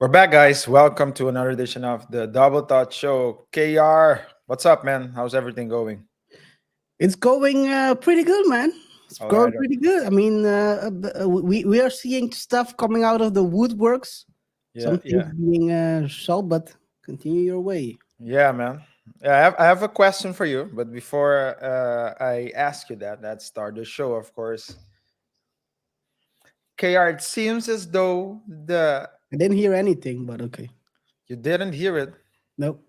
We're back, guys. Welcome to another edition of the Double Thought Show. KR, what's up, man? How's everything going? It's going pretty good, man. It's All going right. pretty good. I mean, we are seeing stuff coming out of the woodworks. Yeah, Some things yeah, being solved, but continue your way. yeah, man. Yeah, I have a question for you, but before I ask you that, let's start the show, of course. KR, it seems as though I didn't hear anything, but okay. you didn't hear it. Nope.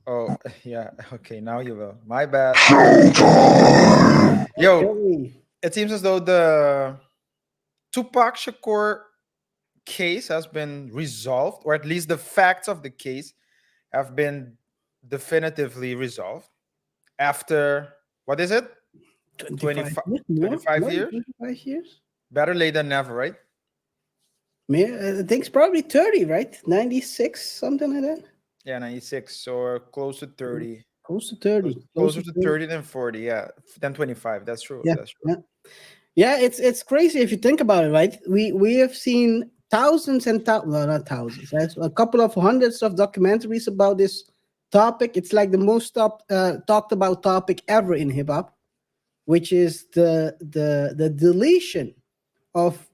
Oh, yeah. Okay, now you will. My bad. Yo, Okay. it seems as though the Tupac Shakur case has been resolved, or at least the facts of the case have been definitively resolved after what is it 25 25, years? More? 25 More than years. 25 years? Better late than never, right? I think it's probably 30, right? 96, something like that. Yeah, 96 or close to 30. Close to 30. Close Closer to to 30. 30 than 40. Yeah, than 25. That's true. Yeah. That's true. Yeah. Yeah, it's crazy if you think about it, right? We have seen thousands and thousands, well, not thousands, right? A couple of hundreds of documentaries about this topic. It's like the most talked about topic ever in hip hop, which is the deletion of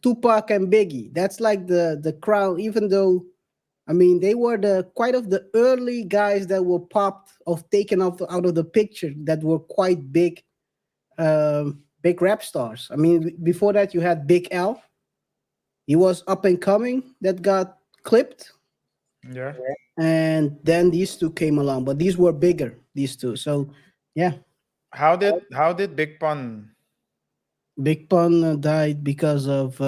Tupac and Biggie. That's like the crown. Even though I mean they were the quite of the early guys that were popped of taken off out of the picture that were quite big rap stars. I mean, before that, you had Big L. He was up and coming that got clipped. Yeah. And then these two came along, but these were bigger, these two. So, yeah, How did Big Pun? Big Pun died because of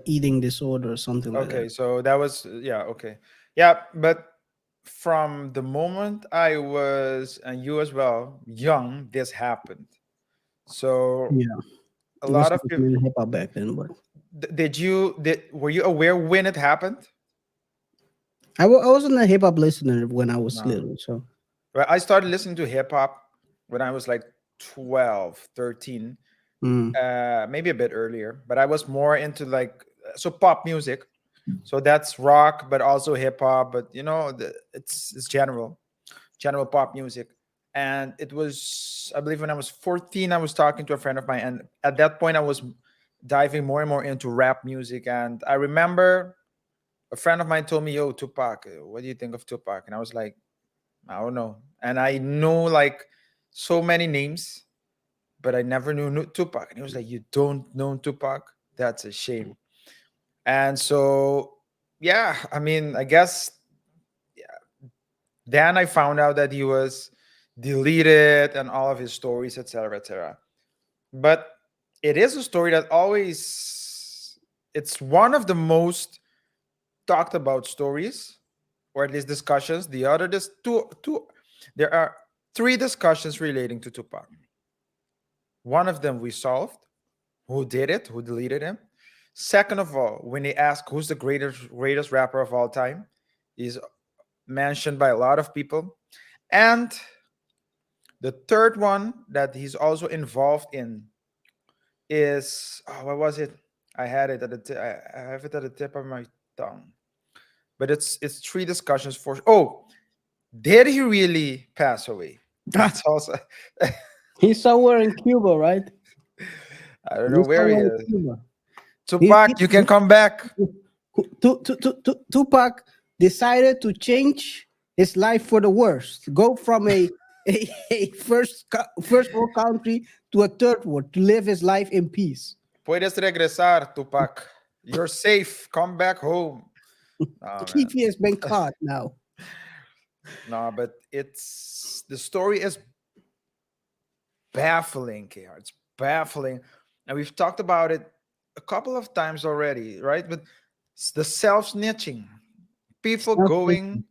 eating disorder or something like that. Okay, so that was yeah, okay. Yeah, but from the moment I was, and you as well, young, this happened. So Yeah, a it was lot of not people. really hip hop back then, but Did were you aware when it happened? I wasn't a hip hop listener when I was No. little. So, Well, I started listening to hip hop when I was like 12, 13, mm, maybe a bit earlier, but I was more into like so pop music. So that's rock, but also hip hop, but it's general pop music. And it was, I believe, when I was 14, I was talking to a friend of mine, and at that point, I was diving more and more into rap music. And I remember a friend of mine told me, "Yo, Tupac, what do you think of Tupac?" And I was like, "I don't know." And I know like so many names, but I never knew Tupac. And he was like, "You don't know Tupac? That's a shame." And so, yeah, I mean, I guess then I found out that he was deleted and all of his stories, etc., etc. But it is a story that always, it's one of the most talked about stories, or at least discussions. The other, there's two, there are three discussions relating to Tupac. One of them we solved, who did it, who deleted him. Second of all, when they ask who's the greatest rapper of all time, is mentioned by a lot of people. And the third one that he's also involved in is, oh, what was it? I had it at I have it at the tip of my tongue. But it's three discussions for. Oh, did he really pass away? That's also. he's somewhere in Cuba, right? I don't know He's where he somewhere in is. Cuba. Tupac, you can come back. Tupac decided to change his life for the worst, go from a first world country to a third world to live his life in peace. Puedes regresar, Tupac. You're safe. Come back home. Oh man. Keefe has been caught now. No, but the story is baffling, KR. It's baffling. And we've talked about it a couple of times already, right? But the self-snitching. People going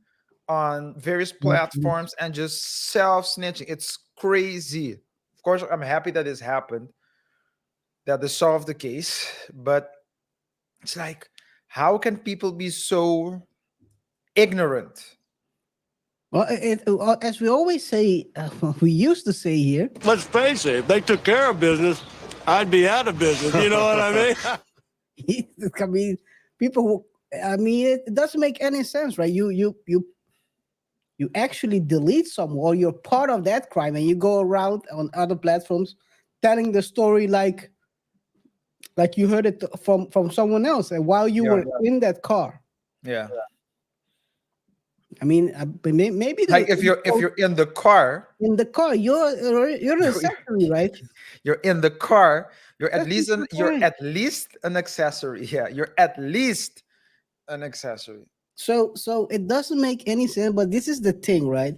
on various platforms and just self-snitching. It's crazy. Of course, I'm happy that this happened, that they solved the case, but it's like, how can people be so ignorant? Well, as we always say, we used to say here, Let's face it, if they took care of business, I'd be out of business. You know what I mean? I mean, people I mean, it doesn't make any sense, right? You actually delete some, or you're part of that crime, and you go around on other platforms telling the story like you heard it from someone else, and while you Yeah, were in that car. yeah. I mean, but maybe Like if you're in the car, in the car, you're an you're, accessory, right? you're in the car, That's the you're point. at least an accessory. Yeah, you're at least an accessory. So it doesn't make any sense. But this is the thing, right?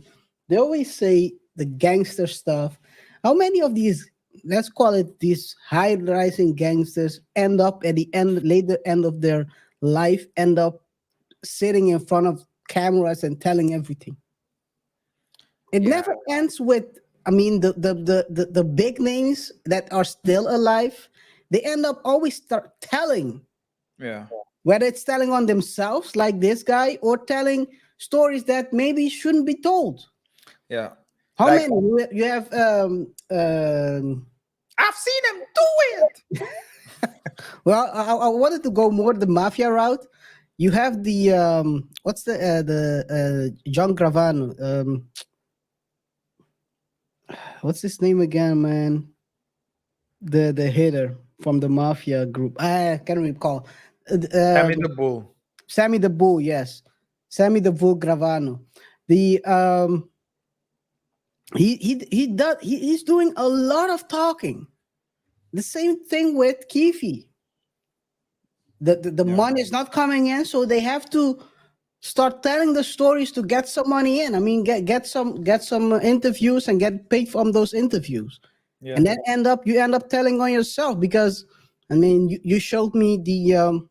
They always say the gangster stuff. How many of these, let's call it these high rising gangsters, end up at the end, later end of their life, end up sitting in front of cameras and telling everything? It Yeah, never ends with, I mean, the big names that are still alive, they end up always start telling, yeah, whether it's telling on themselves like this guy, or telling stories that maybe shouldn't be told. yeah. How Like many you have? I've seen him do it. Well, I wanted to go more the mafia route. You have the what's the John Gravano, what's his name again, man? The hitter from the mafia group. I can't recall. Sammy the Bull. Sammy the Bull, yes, Sammy the Bull Gravano. The he's doing a lot of talking. The same thing with Keefe. The Yeah, money is not coming in, so they have to start telling the stories to get some money in. I mean, get some interviews and get paid from those interviews, yeah, and then you end up telling on yourself, because I mean, you showed me the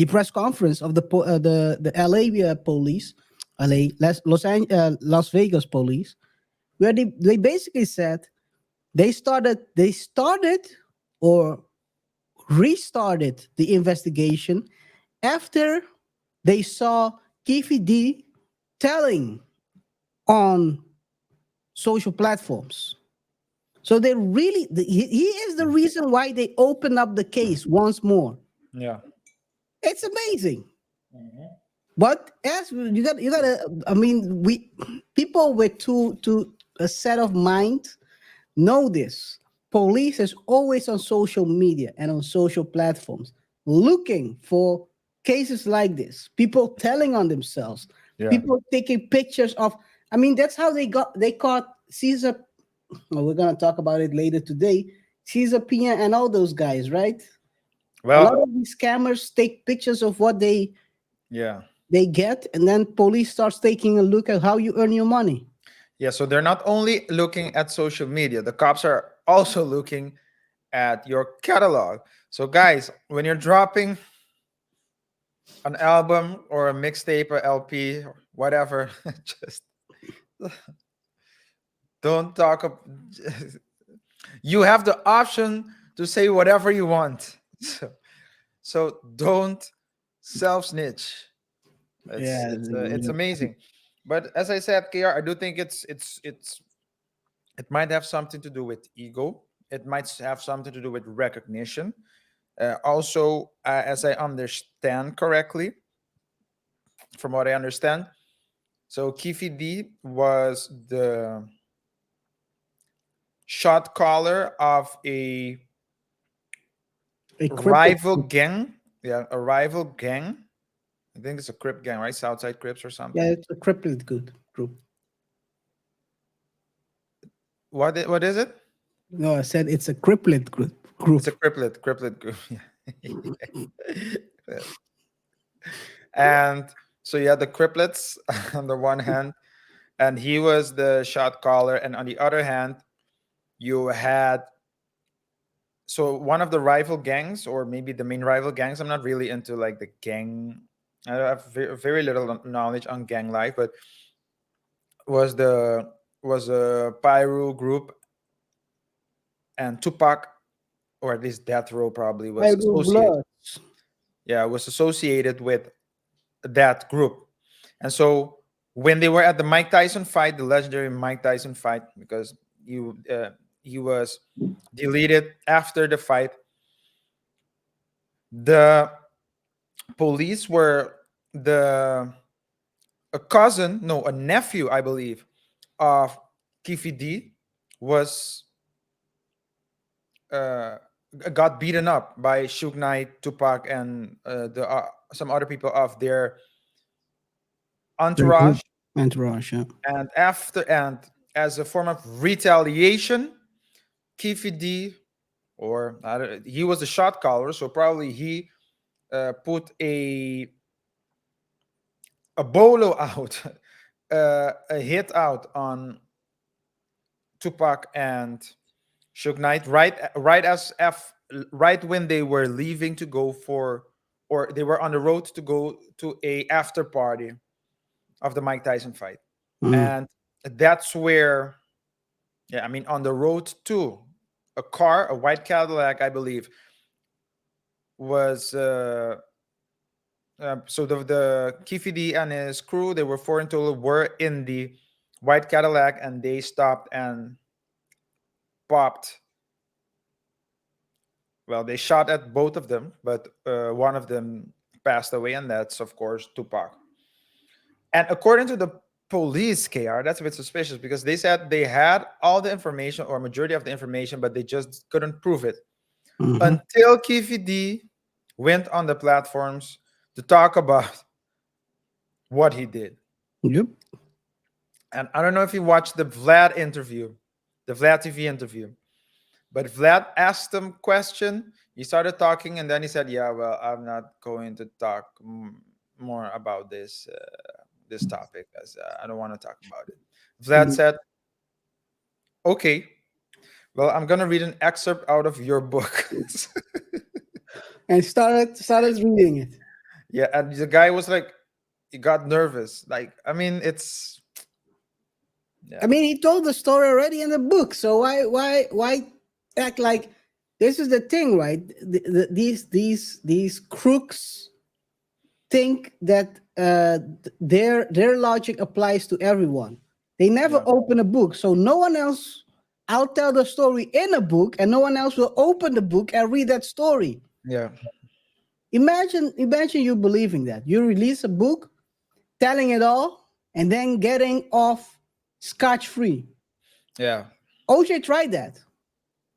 press conference of the LA police, Las Vegas police, where they basically said they started or restarted the investigation after they saw Keefe D telling on social platforms. So they really, he is the reason why they open up the case once more. yeah, It's amazing. But as you got to, I mean, we people with two a set of mind know this. Police is always on social media and on social platforms looking for cases like this. People telling on themselves. yeah. People taking pictures of. I mean, that's how they caught Caesar. Well, we're gonna talk about it later today. Caesar Pina and all those guys, right? A lot Well, of these scammers take pictures of what yeah, they get, and then police starts taking a look at how you earn your money. yeah. So they're not only looking at social media; the cops are also looking at your catalog. So, guys, when you're dropping an album or a mixtape or LP or whatever, just don't talk. You have the option to say whatever you want. So don't self snitch. Yeah, It's amazing. But as I said, KR, I do think it might have something to do with ego. It might have something to do with recognition. Also, as I understand correctly, from what I understand, so Keefe D was the shot caller of a crypto. rival gang. Yeah, a rival gang. I think it's a Crip gang, right? Southside Crips or Yeah, something. it's a crypto good group. What is it? No, I said it's a cripplet group. It's a Criplet group. Yeah. And so you had the Criplets on the one hand, and he was the shot caller, and on the other hand, you had so one of the rival gangs, or maybe the main rival gangs. I'm not really into like the gang. I have very little knowledge on gang life, but was the was a Pyro group, and Tupac, or at least Death Row, probably I was do associated. blood. Yeah, was associated with that group. And so when they were at the Mike Tyson fight, the legendary Mike Tyson fight, because he was deleted after the fight, the police were the a cousin, no, a nephew, I believe, of Keefe D was uh, got beaten up by Suge Knight, Tupac, and the some other people of their Their group entourage. entourage. Yeah. And as a form of retaliation, Keefe D, or I don't, he was the shot caller, so probably he put a bolo out, a hit out on Tupac and Suge Knight right when they were leaving to go for, or they were on the road to go to a after party of the Mike Tyson fight. Mm. And that's where, yeah, I mean, on the road to a car, a white Cadillac, I believe, was so the Keefe D and his crew, they were four in total, were in the white Cadillac, and they stopped and popped. Well, they shot at both of them, but one of them passed away, and that's of course Tupac. And according to the police, KR, that's a bit suspicious because they said they had all the information or majority of the information, but they just couldn't prove it Hmm. until Keefe D went on the platforms to talk about what he did. Yep. And I don't know if you watched the Vlad interview, the Vlad TV interview, but Vlad asked him question. He started talking, and then he said, "Yeah, well, I'm not going to talk more about this topic as I don't want to talk about it." Vlad Mhm. said, "Okay, well, I'm gonna read an excerpt out of your book." And started reading it. Yeah, and the guy was like, he got nervous. Like, I mean, it's yeah, I mean, he told the story already in the book, so why act like this is the thing, right? These crooks think that their logic applies to everyone. They never yeah, open a book, so no one else. I'll tell the story in a book, and no one else will open the book and read that story. yeah, Imagine you believing that you release a book, telling it all, and then getting off scotch free. yeah. OJ tried that.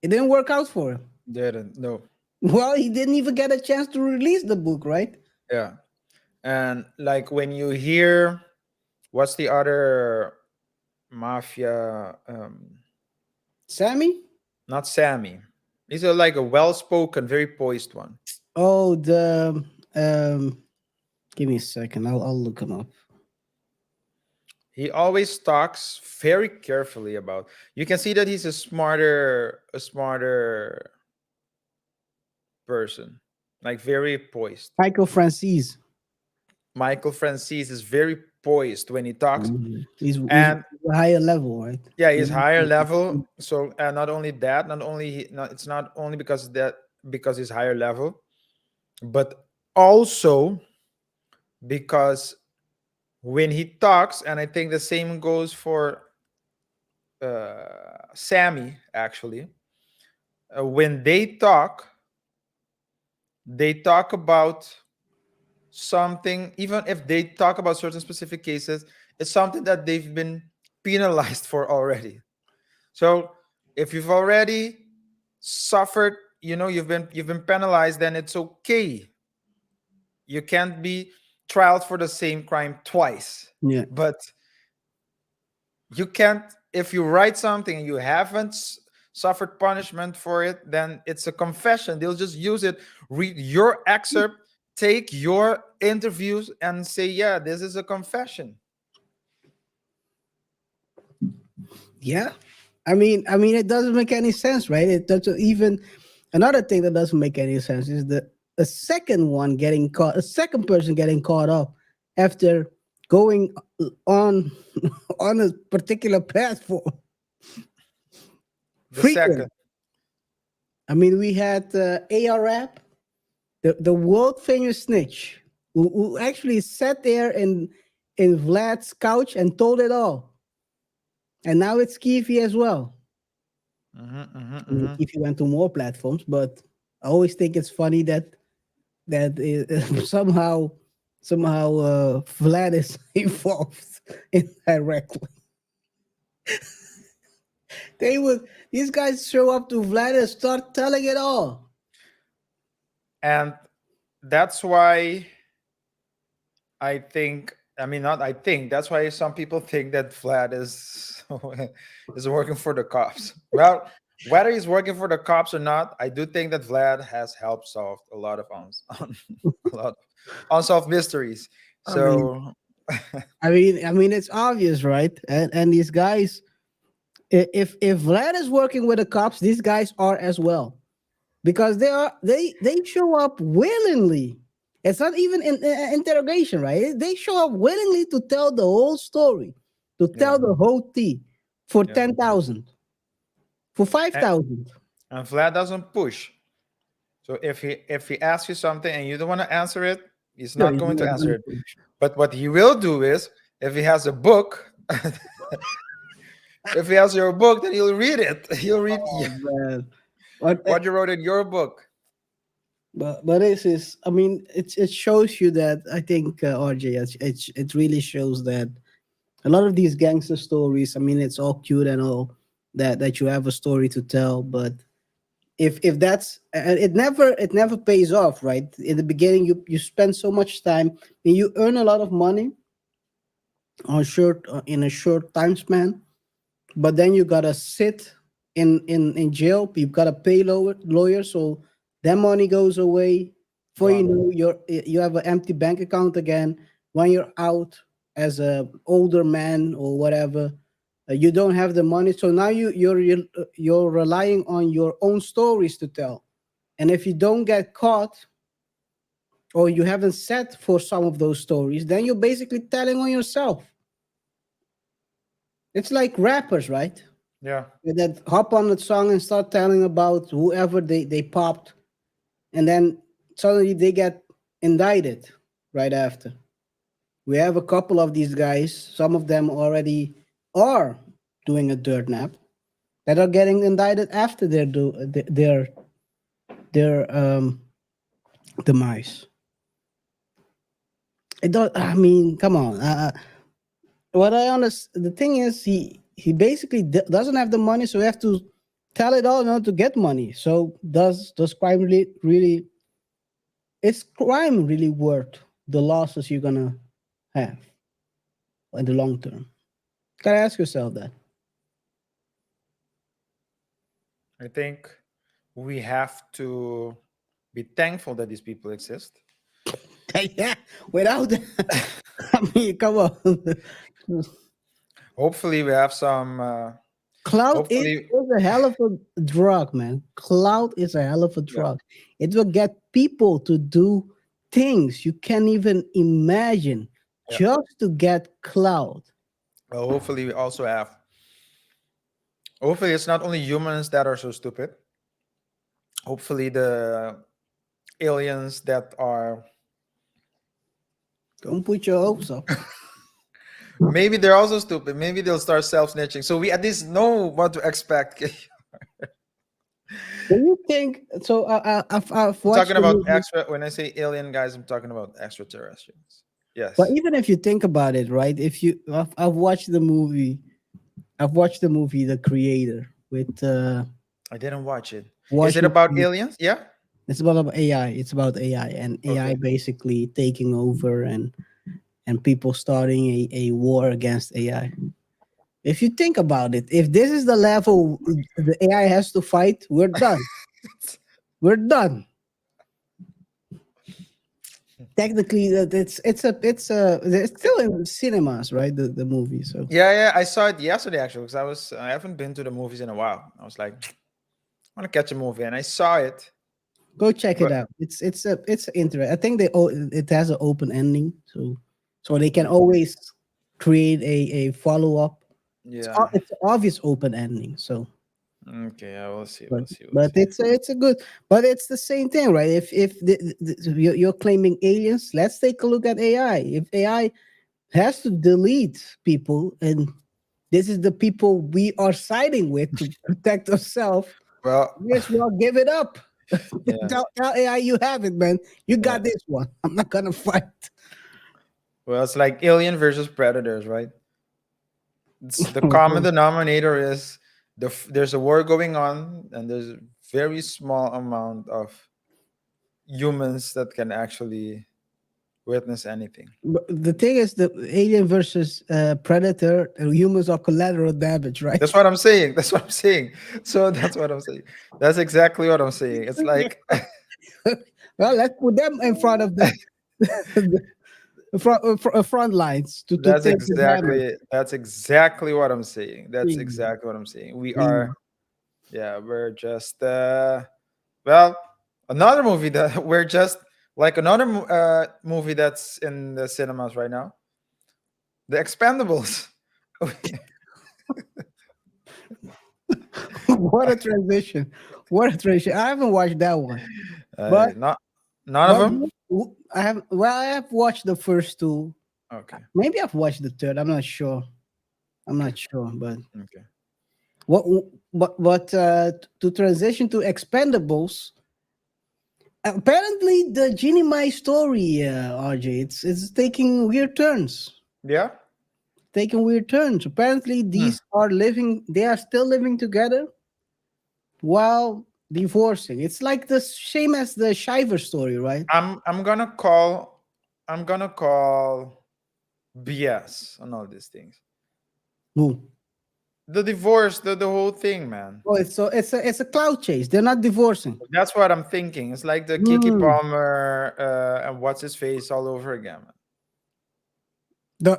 It didn't work out for him. Didn't no, Well, he didn't even get a chance to release the book, right? yeah. And like when you hear what's the other mafia, Sammy? not Sammy. He's like a well-spoken, very poised one. Oh, the give me a second. I'll look him up. He always talks very carefully about. You can see that he's a smarter person, like very poised. Michael Francis. Michael Francis is very poised when he talks, He's and a higher level, right? yeah, he's higher level. So, and not only that, not only it's not only because he's higher level, but also because when he talks, and I think the same goes for Sammy actually. When they talk about something, even if they talk about certain specific cases, it's something that they've been penalized for already. So if you've already suffered, you've been penalized, then it's okay. You can't be trialed for the same crime twice. Yeah. But you can't, if you write something and you haven't suffered punishment for it, then it's a confession. They'll just use it, read your excerpt, take your interviews, and say, yeah, this is a confession. Yeah. I mean, it doesn't make any sense, right? It doesn't even. Another thing that doesn't make any sense is a second one getting caught, a second person getting caught up after going on on a particular platform. The Frequent. second, I mean, we had ARAP, the world famous snitch, who actually sat there in Vlad's couch and told it all. And now it's Keefe as well. mhm, mhm, I mean, mhm. Keefe went to more platforms, but I always think it's funny that that somehow Vlad is involved indirectly. These guys show up to Vlad and start telling it all. And that's why I think, I mean, not I think, that's why some people think that Vlad is is working for the cops. Well, whether he's working for the cops or not, I do think that Vlad has helped solve a lot of a lot of unsolved mysteries. I mean, So I mean, it's obvious, right? And these guys, if Vlad is working with the cops, these guys are as well, because they show up willingly. It's not even in interrogation, right? They show up willingly to tell the whole story, to yeah, tell the whole tea for yeah. 10,000, for And, 5,000. and Vlad doesn't push. So if he asks you something and you don't want to answer it, he's No, not he's going to not answer gonna it. push. But what he will do is, if he has a book, if he has your book, then he'll read it. He'll read Oh man. But what you wrote in your book. but this is, I mean, it shows you that, I think, RJ, it really shows that a lot of these gangster stories, I mean, it's all cute and all, that you have a story to tell, but if that's, and it never pays off, right? In the beginning, you spend so much time and you earn a lot of money in a short time span, but then you gotta sit in jail. You've gotta pay lawyers, so that money goes away. Before you Gone. know, you have an empty bank account again. When you're out as a older man or whatever, you don't have the money. So now you're relying on your own stories to tell. And if you don't get caught, or you haven't set for some of those stories, then you're basically telling on yourself. It's like rappers, right? Yeah. That hop on the song and start telling about whoever they popped, and then suddenly they get indicted right after. We have a couple of these guys. Some of them already are doing a dirt nap, that are getting indicted after their demise. It don't. I mean, come on. What I understand, the thing is, he basically doesn't have the money, so we have to tell it all in order to get money. So does crime really, is crime really worth the losses you're gonna have in the long term? Gotta ask yourself that. I think we have to be thankful that these people exist. Yeah, without that, I mean, come on. Hopefully, we have some. Cloud Hopefully, is a hell of a drug, man. Cloud is a hell of a yeah, drug. It will get people to do things you can't even imagine yeah. just to get cloud. Well, hopefully, we also have. Hopefully, it's not only humans that are so stupid. Hopefully, the aliens that are, Don't put your hopes up. maybe they're also stupid. Maybe they'll start self-snitching. So we at least know what to expect. Do you think so? I've I'm watched talking the about movie, extra. When I say alien, guys, I'm talking about extraterrestrials. but Yes, even if you think about it, right? If you, I've watched the movie. I've watched the movie The Creator with I didn't watch it. Is it about Washington. aliens? Yeah. It's about AI. It's about AI, and AI Okay. basically taking over, and people starting a war against AI. If you think about it, if this is the level the AI has to fight, we're done. We're done. Technically, that it's still in cinemas, right? The movie. So Yeah, yeah. I saw it yesterday actually because I haven't been to the movies in a while. I was like, I want to catch a movie, and I saw it. go check it But out. It's interesting. I think it has an open ending, so they can mm, always create a follow up. yeah, It's an obvious open ending. So okay, yeah, we'll see, but we'll see, we'll but see. it's a good, but it's the same thing, right? If you're claiming aliens, let's take a look at AI. If AI has to delete people, and this is the people we are siding with to protect ourselves, Well, yes, well, give it up. Yeah. Tell AI you have it, man. You Yeah. got this one. I'm not gonna fight. Well, it's like Alien versus Predators, right? The common denominator is there's a war going on, and there's a very small amount of humans that can actually witness anything. But the thing is, the alien versus predator, humans are collateral damage, right? That's what I'm saying. That's what I'm saying. So that's what I'm saying. That's exactly what I'm saying. It's like Well, let's put them in front of the, front lines to take the damage. that's exactly what I'm saying. That's Mm, exactly what I'm saying. We mm. are, yeah, we're just well, another movie that we're just like another movie that's in the cinemas right now. The Expendables. What a transition! What a transition! I haven't watched that one, but Not none of but them. I have. Well, I have watched the first two. Okay. Maybe I've watched the third. I'm not sure. I'm Okay. not sure, but Okay. what? But to transition to Expendables, apparently the Jeannie Mai story, RJ, it's taking weird turns. Yeah. Taking weird turns. Apparently, Hmm. these are living. They are still living together while divorcing. It's like the same as the Shiver story, right? I'm gonna call BS on all these things. Who? The divorce, the whole thing, man. Oh, it's a cloud chase. They're not divorcing. That's what I'm thinking. It's like the Kiki Hmm. Palmer and what's his face all over again, man.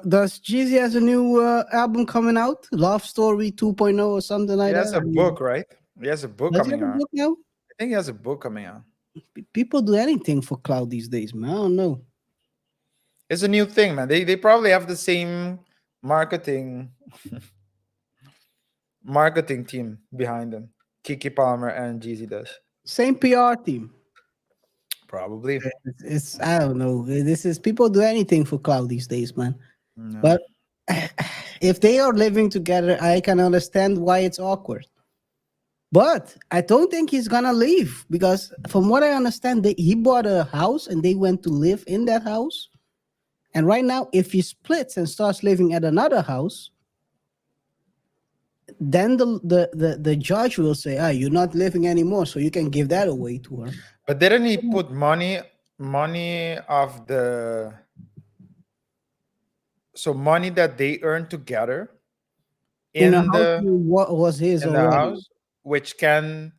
Does Jeezy has a new album coming out? Love Story 2.0 or something He like has that? a book, right? He has a book Does he coming have a out. book now? I think he has a book coming out. People do anything for cloud these days, man. I don't know. It's a new thing, man. They probably have the same marketing marketing team behind them. Kiki Palmer and Jeezy does. Same PR team. Probably. It's I don't know. This is people do anything for cloud these days, man. No. But if they are living together, I can understand why it's awkward. But I don't think he's gonna leave because, from what I understand, he bought a house and they went to live in that house. And right now, if he splits and starts living at another house, then the judge will say, "Ah, you're not living anymore, so you can give that away to her." But didn't he put money of the so money that they earn together In a in house the what was his already house, which can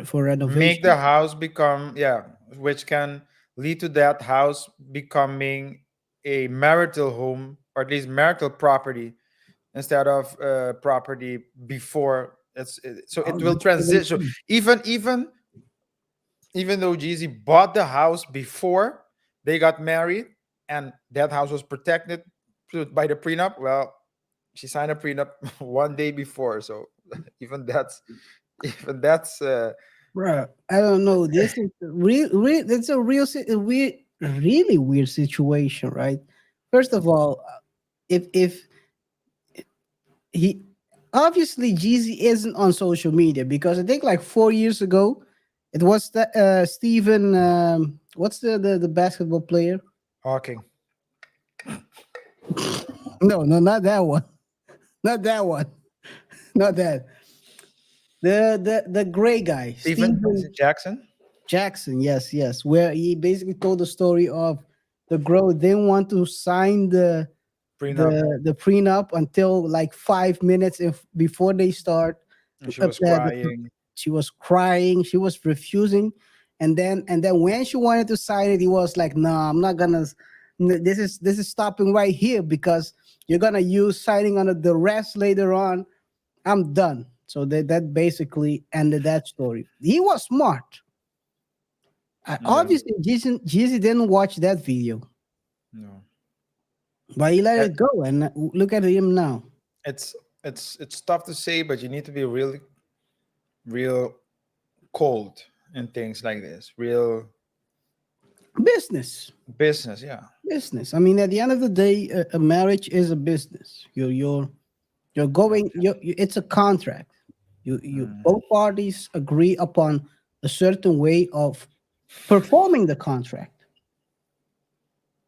for make the renovation. house become, yeah, which can lead to that house becoming a marital home, or at least marital property, instead of property before so Oh, it will that's what I'm transition. saying. Even though Jeezy bought the house before they got married, and that house was protected by the prenup, well, she signed a prenup one day before, so even that's even that's Bruh, I don't know. This is it's a weird, really weird situation, right? First of all, if he obviously Jeezy isn't on social media because I think like 4 years ago, it was the Steven. What's the basketball player? hawking. No, no, not that one. Not that one. Not that. The gray guy, Steven, is it Steven Jackson? Jackson. Yes, yes. Where he basically told the story of the girl didn't want to sign Prenup. the prenup until like 5 minutes before they start. And she Uh, was the, crying. she was crying. She was refusing, and then when she wanted to sign it, he was like, "No, I'm not gonna. This is stopping right here because you're gonna use signing under the rest later on. I'm done." So that basically ended that story. He was smart. Yeah. Obviously, Jeezy didn't watch that video, No. but he let Uh, it go. And look at him now. it's it's tough to say, but you need to be really real cold in things like this. Real Business, business, yeah. business. I mean, at the end of the day, a marriage is a business. You're going. It's a contract. You Mm, both parties agree upon a certain way of performing the contract.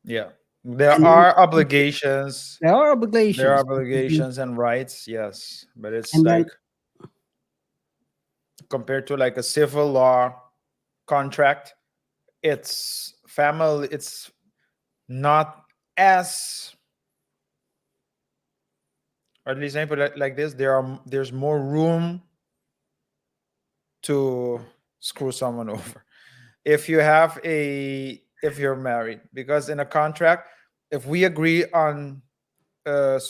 Yeah. There And then are obligations. there are There are obligations. obligations and rights, yes. But it's And then like compared to like a civil law contract, it's family, it's not as, or at least I put it like this, there's more room to screw someone over if you have a if you're married, because in a contract, if we agree on a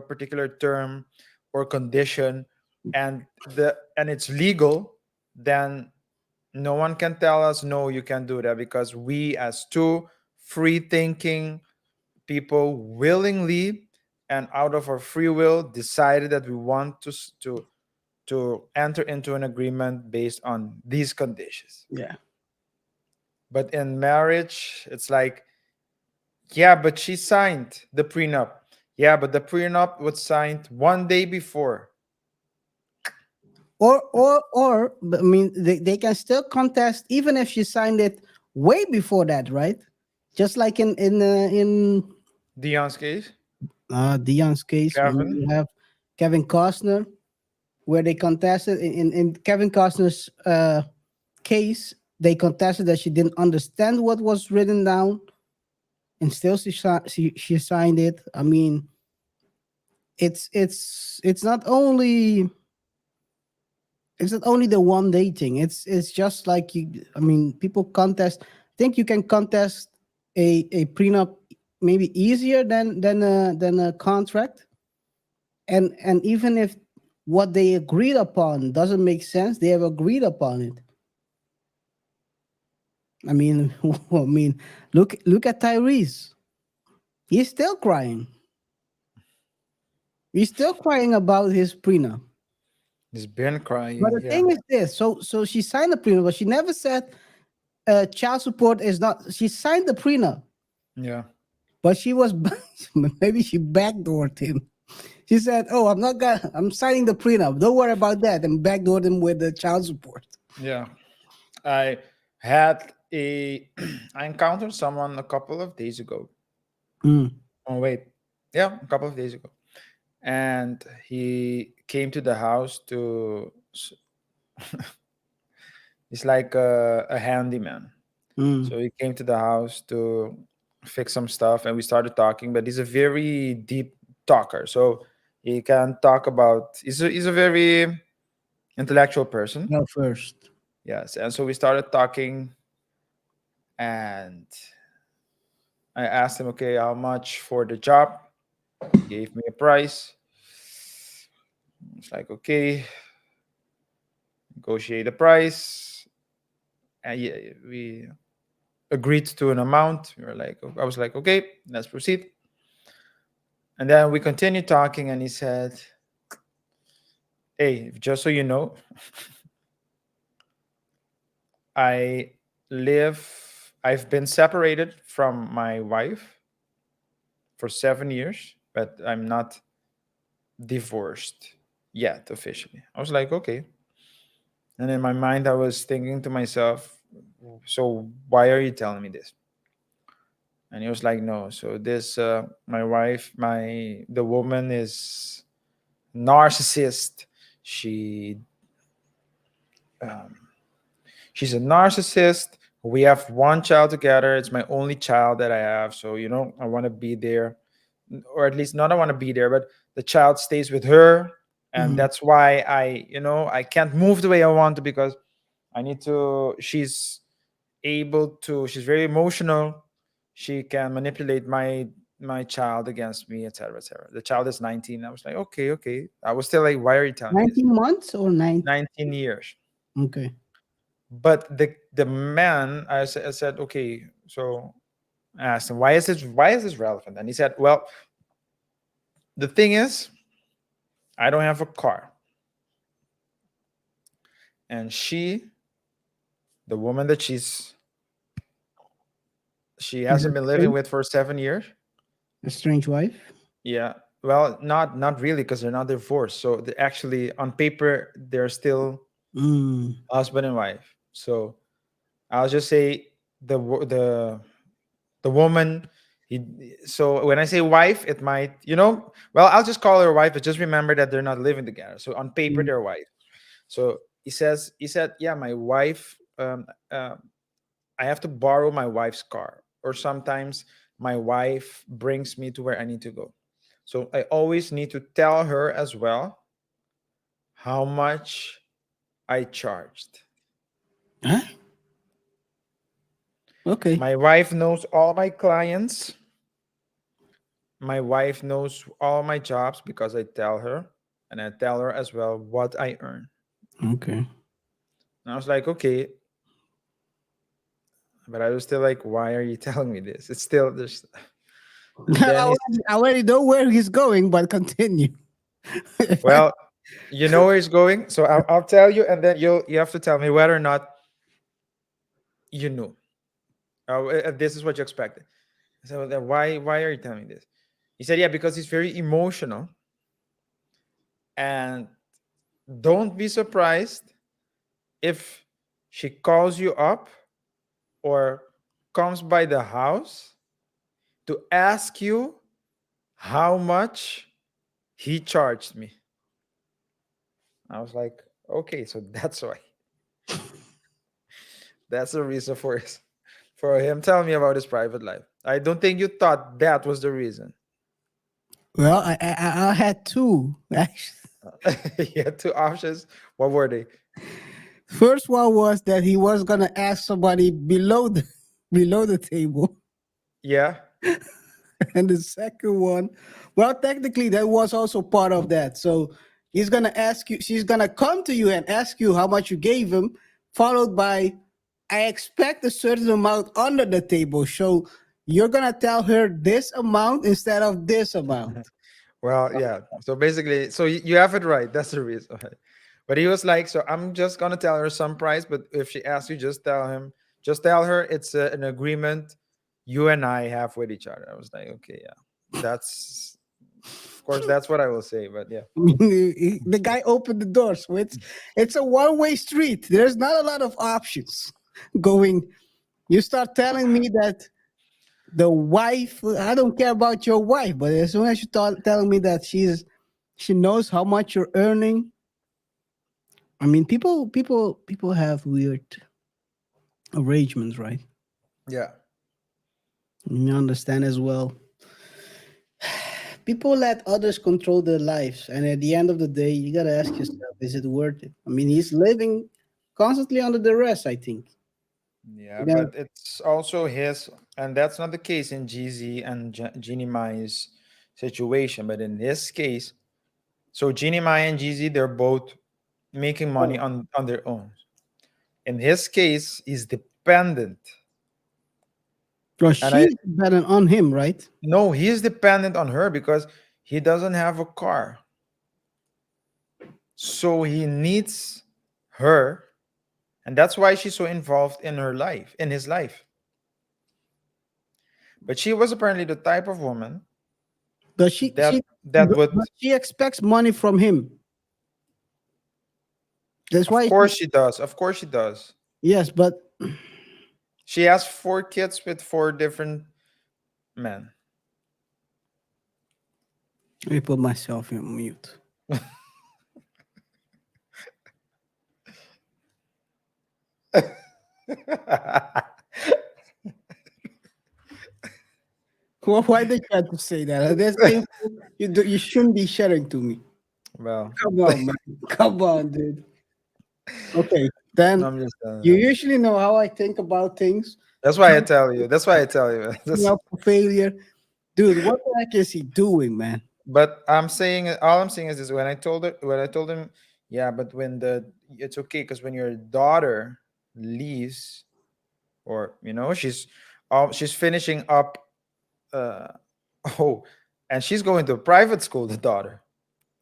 particular term or condition, and it's legal, then no one can tell us no, you can't do that, because we as two free thinking people willingly and out of our free will decided that we want to enter into an agreement based on these conditions. yeah. But in marriage, it's like, yeah, but she signed the prenup. Yeah, but the prenup was signed one day before. Or I mean, they can still contest even if she signed it way before that, right? Just like in Dion's case, Dion's case, when Kevin. you have Kevin Costner, where they contested in Kevin Costner's case, they contested that she didn't understand what was written down, and still she signed it. I mean, it's not only the one day thing. It's just like you. I mean, people contest. I think you can contest a prenup maybe easier than a contract. And even if what they agreed upon doesn't make sense, they have agreed upon it. I mean, I mean, look at Tyrese. He's still crying. He's still crying about his prenup. He's been But crying. the Yeah, thing is this: so she signed the prenup, but she never said child support is not. She signed the prenup, yeah, but she was maybe she backdoored him. She said, "Oh, I'm signing the prenup. Don't worry about that," and backdoored him with the child support. yeah. I had a I encountered someone a couple of days ago. Mm, Oh wait, yeah, a couple of days ago, and he came to the house to. He's like a handyman. mm, So he came to the house to fix some stuff, and we started talking. But he's a very deep talker, so he can talk about. He's a very intellectual person. well, first. Yes, and so we started talking, and I asked him, okay, how much for the job? He gave me a price. It's like, okay, negotiate the price, and yeah, we agreed to an amount. We were like, I was like, okay, let's proceed. And then we continued talking, and he said, hey, just so you know, I I've been separated from my wife for 7 years, but I'm not divorced yet officially. I was like, okay. And in my mind, I was thinking to myself, so why are you telling me this? And he was like, no. So this, my wife, the woman is narcissist. She um, she's a narcissist. We have one child together. It's my only child that I have. So, I want to be there, or at least not I want to be there, but the child stays with her. And Mm. that's why I can't move the way I want to, because I need to, she's very emotional. She can manipulate my child against me, etc., etc. The child is 19. I was like, okay, okay. I was still like, why are you telling me this? 19 months or 9? 19 years. Okay. But the man, I said, okay. So I asked him, why is this relevant? And he said, well, the thing is, I don't have a car, and the woman that she Is hasn't it been living with for 7 years. a strange wife? Yeah, well, not really, because they're not divorced. So they actually, on paper, they're still Mm. husband and wife. So I'll just say the woman. He, so when I say wife, it might, well, I'll just call her wife, but just remember that they're not living together. So on paper, Mm. they're wife. So he said, yeah, my wife, I have to borrow my wife's car, or sometimes my wife brings me to where I need to go. So I always need to tell her as well how much I charged. Huh? Okay. My wife knows all my clients. My wife knows all my jobs because I tell her, and I tell her as well what I earn. Okay. And I was like, okay, but I was still like, why are you telling me this? It's still just. And then he's, I already know where he's going, but continue. If I- well, you know where he's going, so I'll tell you, and then you have to tell me whether or not you knew. This is what you expected. So then why are you telling me this? He said, yeah, because he's very emotional, and don't be surprised if she calls you up or comes by the house to ask you how much he charged me. I was like, okay, so that's why. That's the reason for him telling me about his private life. I don't think you thought that was the reason. well, I had two actually. He had two options. What were they? First one was that he was gonna ask somebody below the below the table, Yeah. and the second one, well, technically that was also part of that. So he's gonna ask you. She's gonna come to you and ask you how much you gave him, followed by, I expect a certain amount under the table. So you're gonna tell her this amount instead of this amount. Well, yeah. So basically, so you have it right. That's the reason. Right. But he was like, so I'm just gonna tell her some price, but if she asks you, just tell her it's an agreement you and I have with each other. I was like, okay, yeah, that's of course that's what I will say. But yeah, I mean, the guy opened the door, so it's a one-way street. There's not a lot of options going. You start telling me that the wife. I don't care about your wife, but as soon as you start telling me that she knows how much you're earning. I mean, people have weird arrangements, right? yeah, You understand as well. People let others control their lives, and at the end of the day, you gotta ask yourself: is it worth it? I mean, he's living constantly under duress. I think. yeah. Yeah. But it's also his, and that's not the case in GZ and Jeannie Mai's situation. But in this case, so Jeannie Mai and GZ, they're both making money on their own. In his case, he's dependent. Well, And I she's dependent on him, right? no, he's dependent on her because he doesn't have a car. So he needs her, and that's why she's so involved in her life, in his life. But she was apparently the type of woman But she that she that would, but she expects money from him. That's of why. course she does. Of course she does. Yes, but She has four kids with four different men. let me put myself in mute. Well, why did you have to say that? That's painful. You shouldn't be sharing to me. Well, Come on, man. Come on, dude. Okay, then I'm just you usually know how I think about things. that's why I tell you. That's why I tell you. Setting up for failure, dude. What the heck is he doing, man? But I'm saying, all I'm saying is this: when I told him, yeah, but when the it's okay because when your daughter leaves, or she's finishing up, uh, oh, and she's going to private school, the daughter.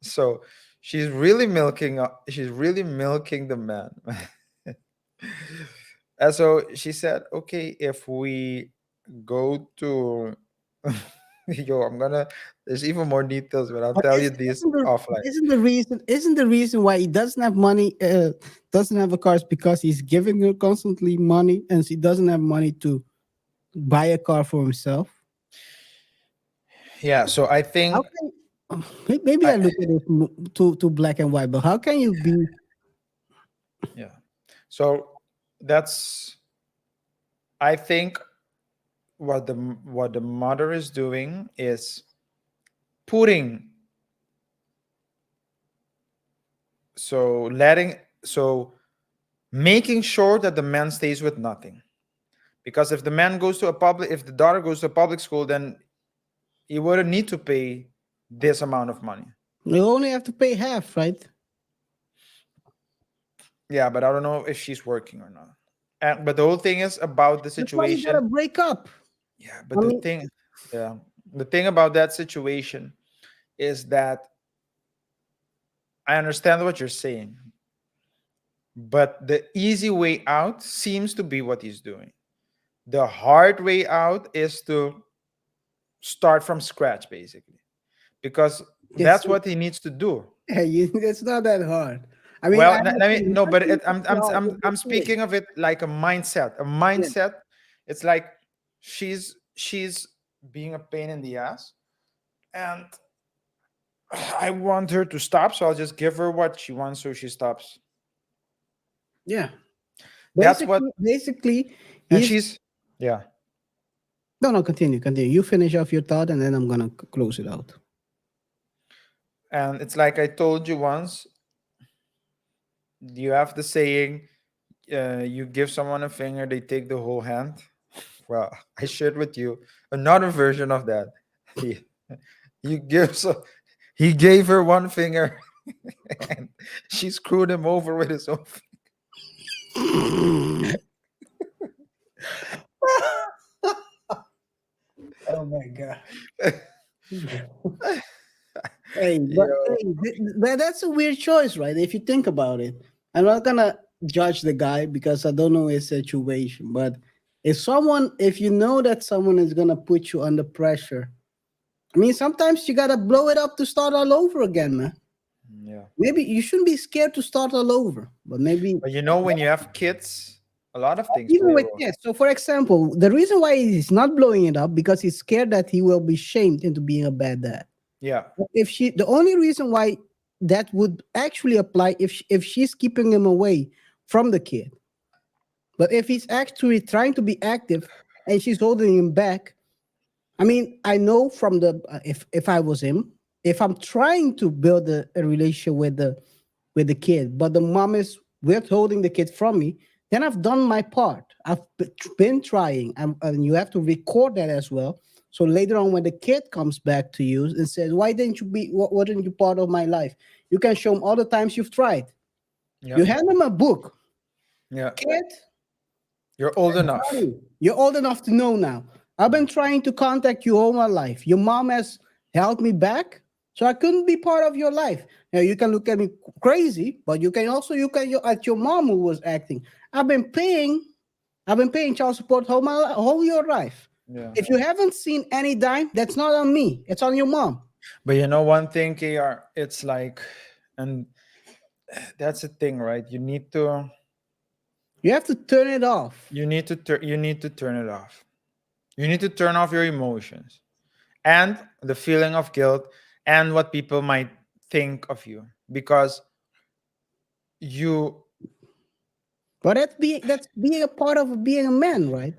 So she's really milking the man. And so she said, okay, if we go to Yo, I'm gonna. There's even more details, but I'll But tell you these offline. isn't the reason why he doesn't have money, doesn't have a car is because he's giving her constantly money and she doesn't have money to buy a car for himself? Yeah. So I How think can maybe I I look at it too black and white, but how can you be? yeah. So that's I think what the mother is doing is putting so letting so making sure that the man stays with nothing. Because if the man goes to a public, if the daughter goes to a public school, then he wouldn't need to pay this amount of money. You only have to pay half, right? Yeah, but I don't know if she's working or not. And but the whole thing is about the That's why you gotta situation. break up. Yeah, I but mean, yeah, the thing about that situation is that I understand what you're saying, but the easy way out seems to be what he's doing. The hard way out is to start from scratch, basically, because it's that's what he needs to do. yeah, it's not that hard. I mean, Well, I I mean, understand. no, but Nothing is hard with the I'm kid. speaking of it like a mindset. A Yeah. mindset. It's like she's being a pain in the ass, and I want her to stop, so I'll just give her what she wants, so she stops. Yeah. That's what, Basically, and he's yeah, no, no. Continue. You finish off your thought, and then I'm gonna close it out. and it's like I told you once. You have the saying, you give someone a finger, they take the whole hand. Well, I shared with you another version of that. He, you give so he gave her one finger, and she screwed him over with his own. Oh my god. Finger. Hey, but Yo, hey, that's a weird choice, right? If you think about it, I'm not gonna judge the guy because I don't know his situation. But if you know that someone is gonna put you under pressure, I mean, sometimes you gotta blow it up to start all over again, man. yeah. Maybe you shouldn't be scared to start all over, but maybe But when you have kids, a lot of things even play a with role. yes. So, for example, the reason why he's not blowing it up because he's scared that he will be shamed into being a bad dad. Yeah, If she, the only reason why that would actually apply if she's keeping him away from the kid, but if he's actually trying to be active and she's holding him back, I mean, I know from the if I was him, if I'm trying to build a relationship with the kid, but the mom is withholding the kid from me, then I've done my part. I've been trying, and you have to record that as well. So later on, when the kid comes back to you and says, "Why didn't you be? What wasn't you part of my life?" You can show him all the times you've tried. yeah, You hand him a book, yeah. kid. You're old enough. You're old enough to know now. I've been trying to contact you all my life. Your mom has held me back, so I couldn't be part of your life. Now you can look at me crazy, but you can at your mom who was acting. I've been paying, I've been paying child support whole your life. Yeah. If you haven't seen any dime, that's not on me. It's on your mom. But you know one thing, KR, it's like, and that's the thing, right? You have to turn it off. You need to turn it off. You need to turn off your emotions and the feeling of guilt and what people might think of you, because you But that's being a part of being a man, right?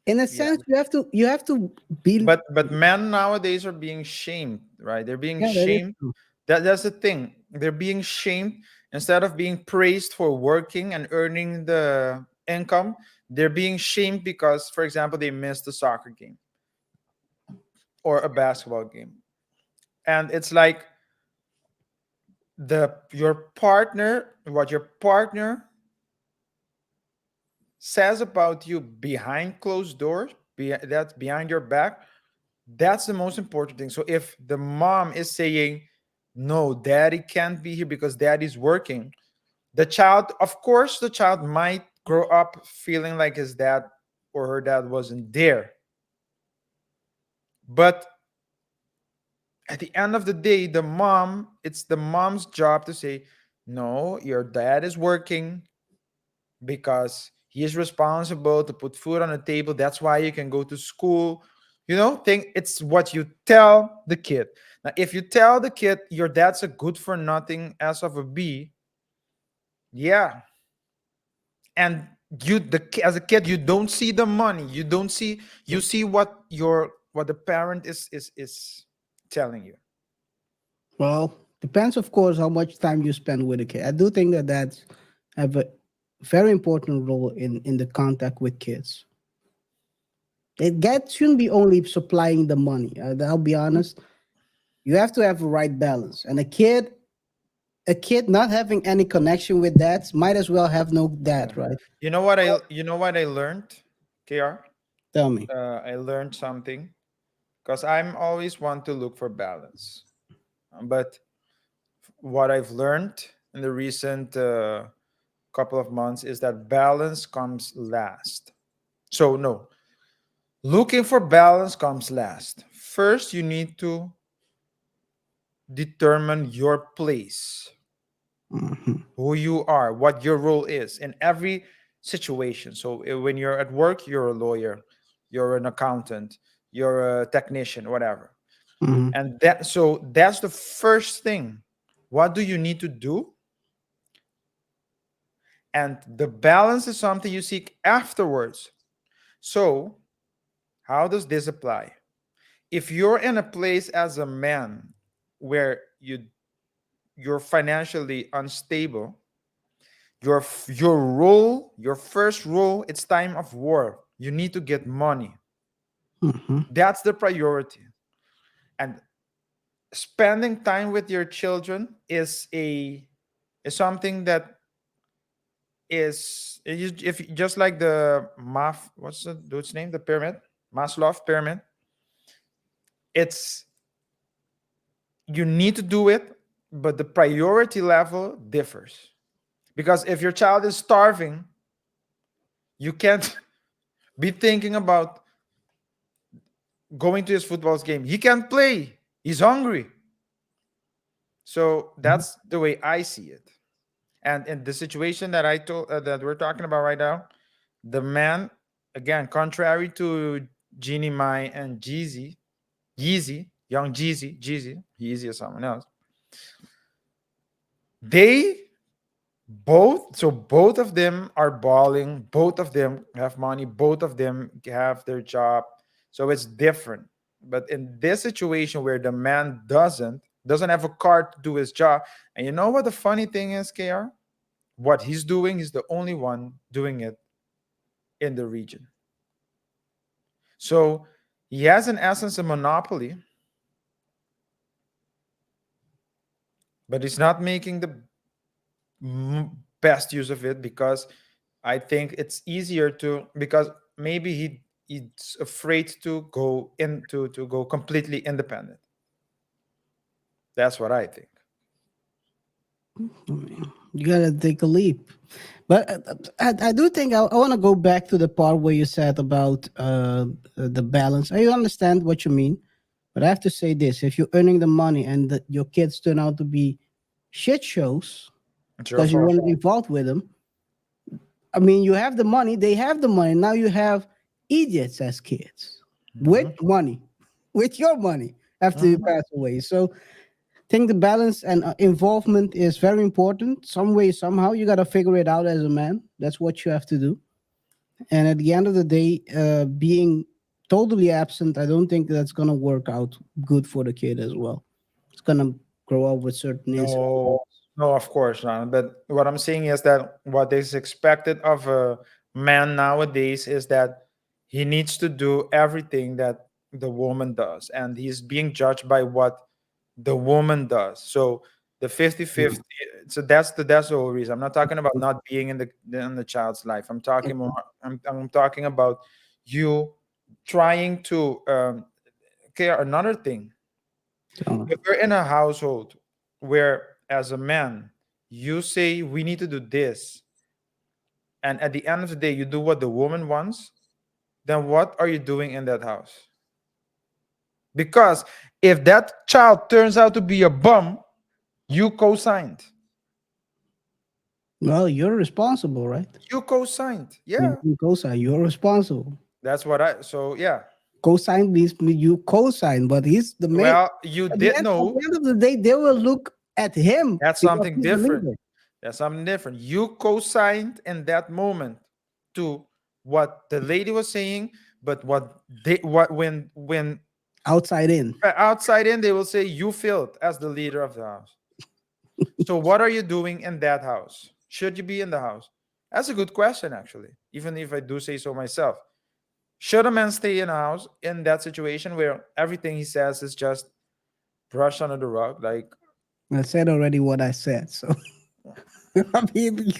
In a yeah. sense, you have to be. But men nowadays are being shamed, right? They're being Yeah, that is shamed. true. That's the thing. They're being shamed instead of being praised for working and earning the income. They're being shamed because, for example, they missed a soccer game or a basketball game. And it's like what your partner says about you behind closed doors, that's behind your back, that's the most important thing. So if the mom is saying, no, daddy can't be here because daddy's working, the child, of course, the child might grow up feeling like his dad or her dad wasn't there. But at the end of the day, it's the mom's job to say, no, your dad is working because he is responsible to put food on the table. That's why you can go to school. Think it's what you tell the kid. Now, if you tell the kid your dad's a good for nothing as of a B, yeah, and as a kid you don't see the money, you see what the parent is telling you. Well, depends, of course, how much time you spend with a kid. I do think that that's have a very important role in the contact with kids. That shouldn't be only supplying the money. I'll be honest. You have to have a right balance. And a kid not having any connection with that might as well have no dad, Yeah. right? You know what I learned, KR? Tell me. I learned something because I'm always want to look for balance. But what I've learned in the recent couple of months is that balance comes last. So no, looking for balance comes last. First, you need to determine your place, Mhm. who you are, what your role is in every situation. So when you're at work, you're a lawyer, you're an accountant, you're a technician, whatever. Mhm. And that's the first thing. What do you need to do? And the balance is something you seek afterwards. So, how does this apply? If you're in a place as a man where you're financially unstable, your role, your first role, it's time of war. You need to get money. Mhm. That's the priority. And spending time with your children is something that if just like the what's the dude's name, the pyramid, Maslow pyramid. It's You need to do it, but the priority level differs. Because if your child is starving, you can't be thinking about going to his football game. He can't play. He's hungry. So Mhm. that's the way I see it. And in the situation that we're talking about right now, the man, again, contrary to Jeannie Mai and young Jeezy or someone else, they both of them are balling, both of them have money, both of them have their job. So it's different. But in this situation where the man doesn't have a car to do his job, and you know what the funny thing is, KR? What he's doing, he's the only one doing it in the region. So he has in essence a monopoly, but he's not making the best use of it because I think it's easier because maybe he's afraid to go to go completely independent. That's what I think. You gotta take a leap. But I do think I want to go back to the part where you said about the balance. I understand what you mean, but I have to say this: if you're earning the money and your kids turn out to be shit shows It's your because you fault. weren't involved with them, I mean, you have the money, they have the money. Now you have idiots as kids with Mhm. money, with your money after you Mhm. pass away. So think the balance and involvement is very important. Some way, somehow, you got to figure it out as a man. That's what you have to do. And at the end of the day, being totally absent, I don't think that's going to work out good for the kid as well. It's going to grow up with certain No, no, of course not. But what I'm saying is that what is expected of a man nowadays is that he needs to do everything that the woman does, and he's being judged by what the woman does. So the 50-50. So that's the whole reason. I'm not talking about not being in the child's life. I'm talking more. I'm talking about you trying to care. Another thing, So, if you're in a household where as a man you say we need to do this, and at the end of the day you do what the woman wants, then what are you doing in that house? Because if that child turns out to be a bum, you co-signed. Well, you're responsible, right? You co-signed. You Yeah. you co-sign. You're responsible. That's what I so yeah. Co-sign means you co-sign, but he's the main. Well, you At the did end, at know the end of the day, they will look at him that's because something he's the different. leader. That's something different. You co-signed in that moment to what the lady was saying, but what when Outside in. outside in they will say you failed as the leader of the house. So what are you doing in that house? Should you be in the house? That's a good question, actually. Even if I do say so myself, should a man stay in a house in that situation where everything he says is just brushed under the rug? Like, I said already what I said. So I mean,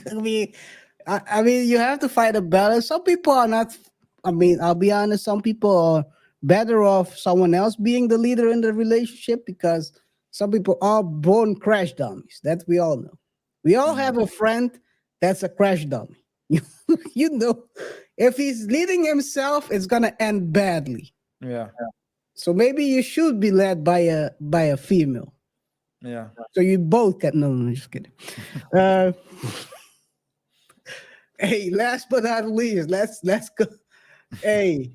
you have to find a balance. Some people are not. I mean, I'll be honest. Some people are better off someone else being the leader in the relationship because some people are born crash dummies. That we all know. We all mm, have a friend that's a crash dummy. You know, if he's leading himself, it's gonna end badly. yeah, So maybe you should be led by a female. yeah. So you both get no, no, just kidding. Uh, hey, last but not least, let's go. Hey,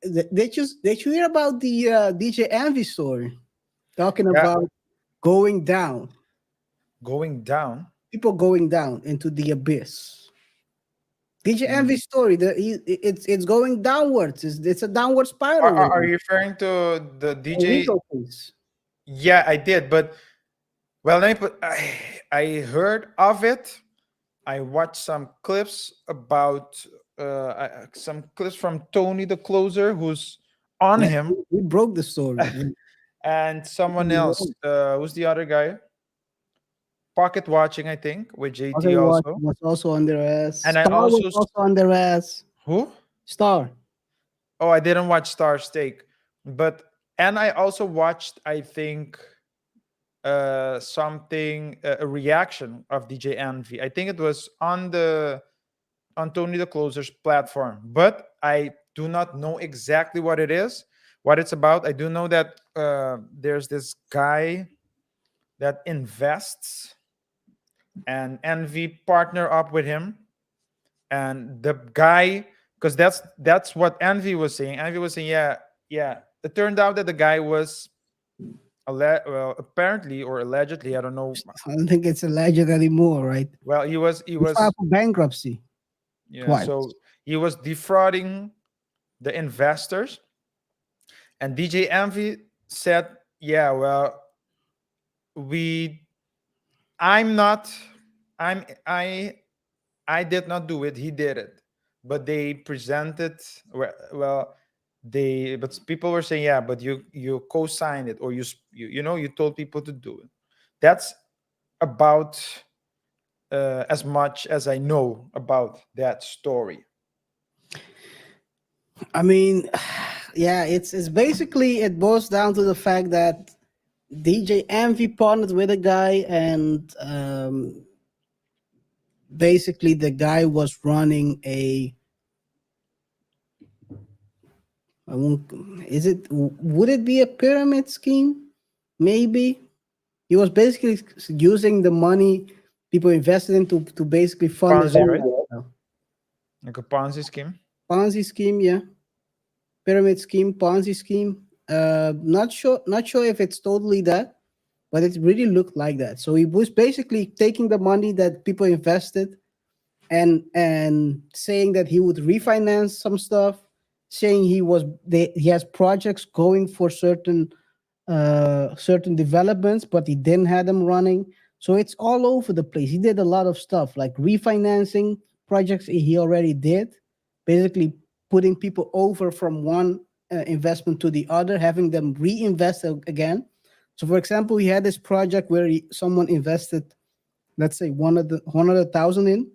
did you hear about the DJ Envy story? Talking Yeah, about going down, going down. people going down into the abyss. DJ Mm. Envy story, it's going downwards. It's a downward Are, spiral. are are you referring to the A DJ? legal case. Yeah, I did, but well, let me put. I heard of it. I watched some clips about some clips from Tony the Closer, who's on Yeah, him, we broke the story. and someone else. Who's the other guy? Pocket watching, I think, with Okay, JT what also. was also on their ass. And I Star was also also on their ass. who? Star. Oh, I didn't watch Star Steak, but and I also watched, I think, something a reaction of DJ Envy. I think it was on the on Tony the Closer's platform, but I do not know exactly what it is, what it's about. I do know that there's this guy that invests, and Envy partner up with him, and the guy, because that's what Envy was saying. Envy was saying, yeah, yeah. It turned out that the guy was well, apparently or allegedly, I don't know. I don't think it's alleged anymore, right? Well, he He filed was for bankruptcy yeah. twice. So he was defrauding the investors, and DJ Envy said, "Yeah, well, we, I'm not, I did not do it. He did it, but they presented well, they but people were saying, yeah, but you co-signed it, or you know you told people to do it. That's about as much as I know about that story. I mean, yeah, it's basically it boils down to the fact that DJ Envy partnered with a guy, and basically the guy was running a. I won't. Is it? Would it be a pyramid scheme? Maybe he was basically using the money people invested in to basically fund his Ponzi, right? own Like a Ponzi scheme. Ponzi scheme. Yeah, pyramid scheme, Ponzi scheme. Not sure if it's totally that, but it really looked like that. So he was basically taking the money that people invested and saying that he would refinance some stuff, saying he has projects going for certain developments, but he didn't have them running. So it's all over the place. He did a lot of stuff like refinancing projects he already did, basically putting people over from one investment to the other, having them reinvest again. So, for example, he had this project where someone invested, let's say, 100,000 in.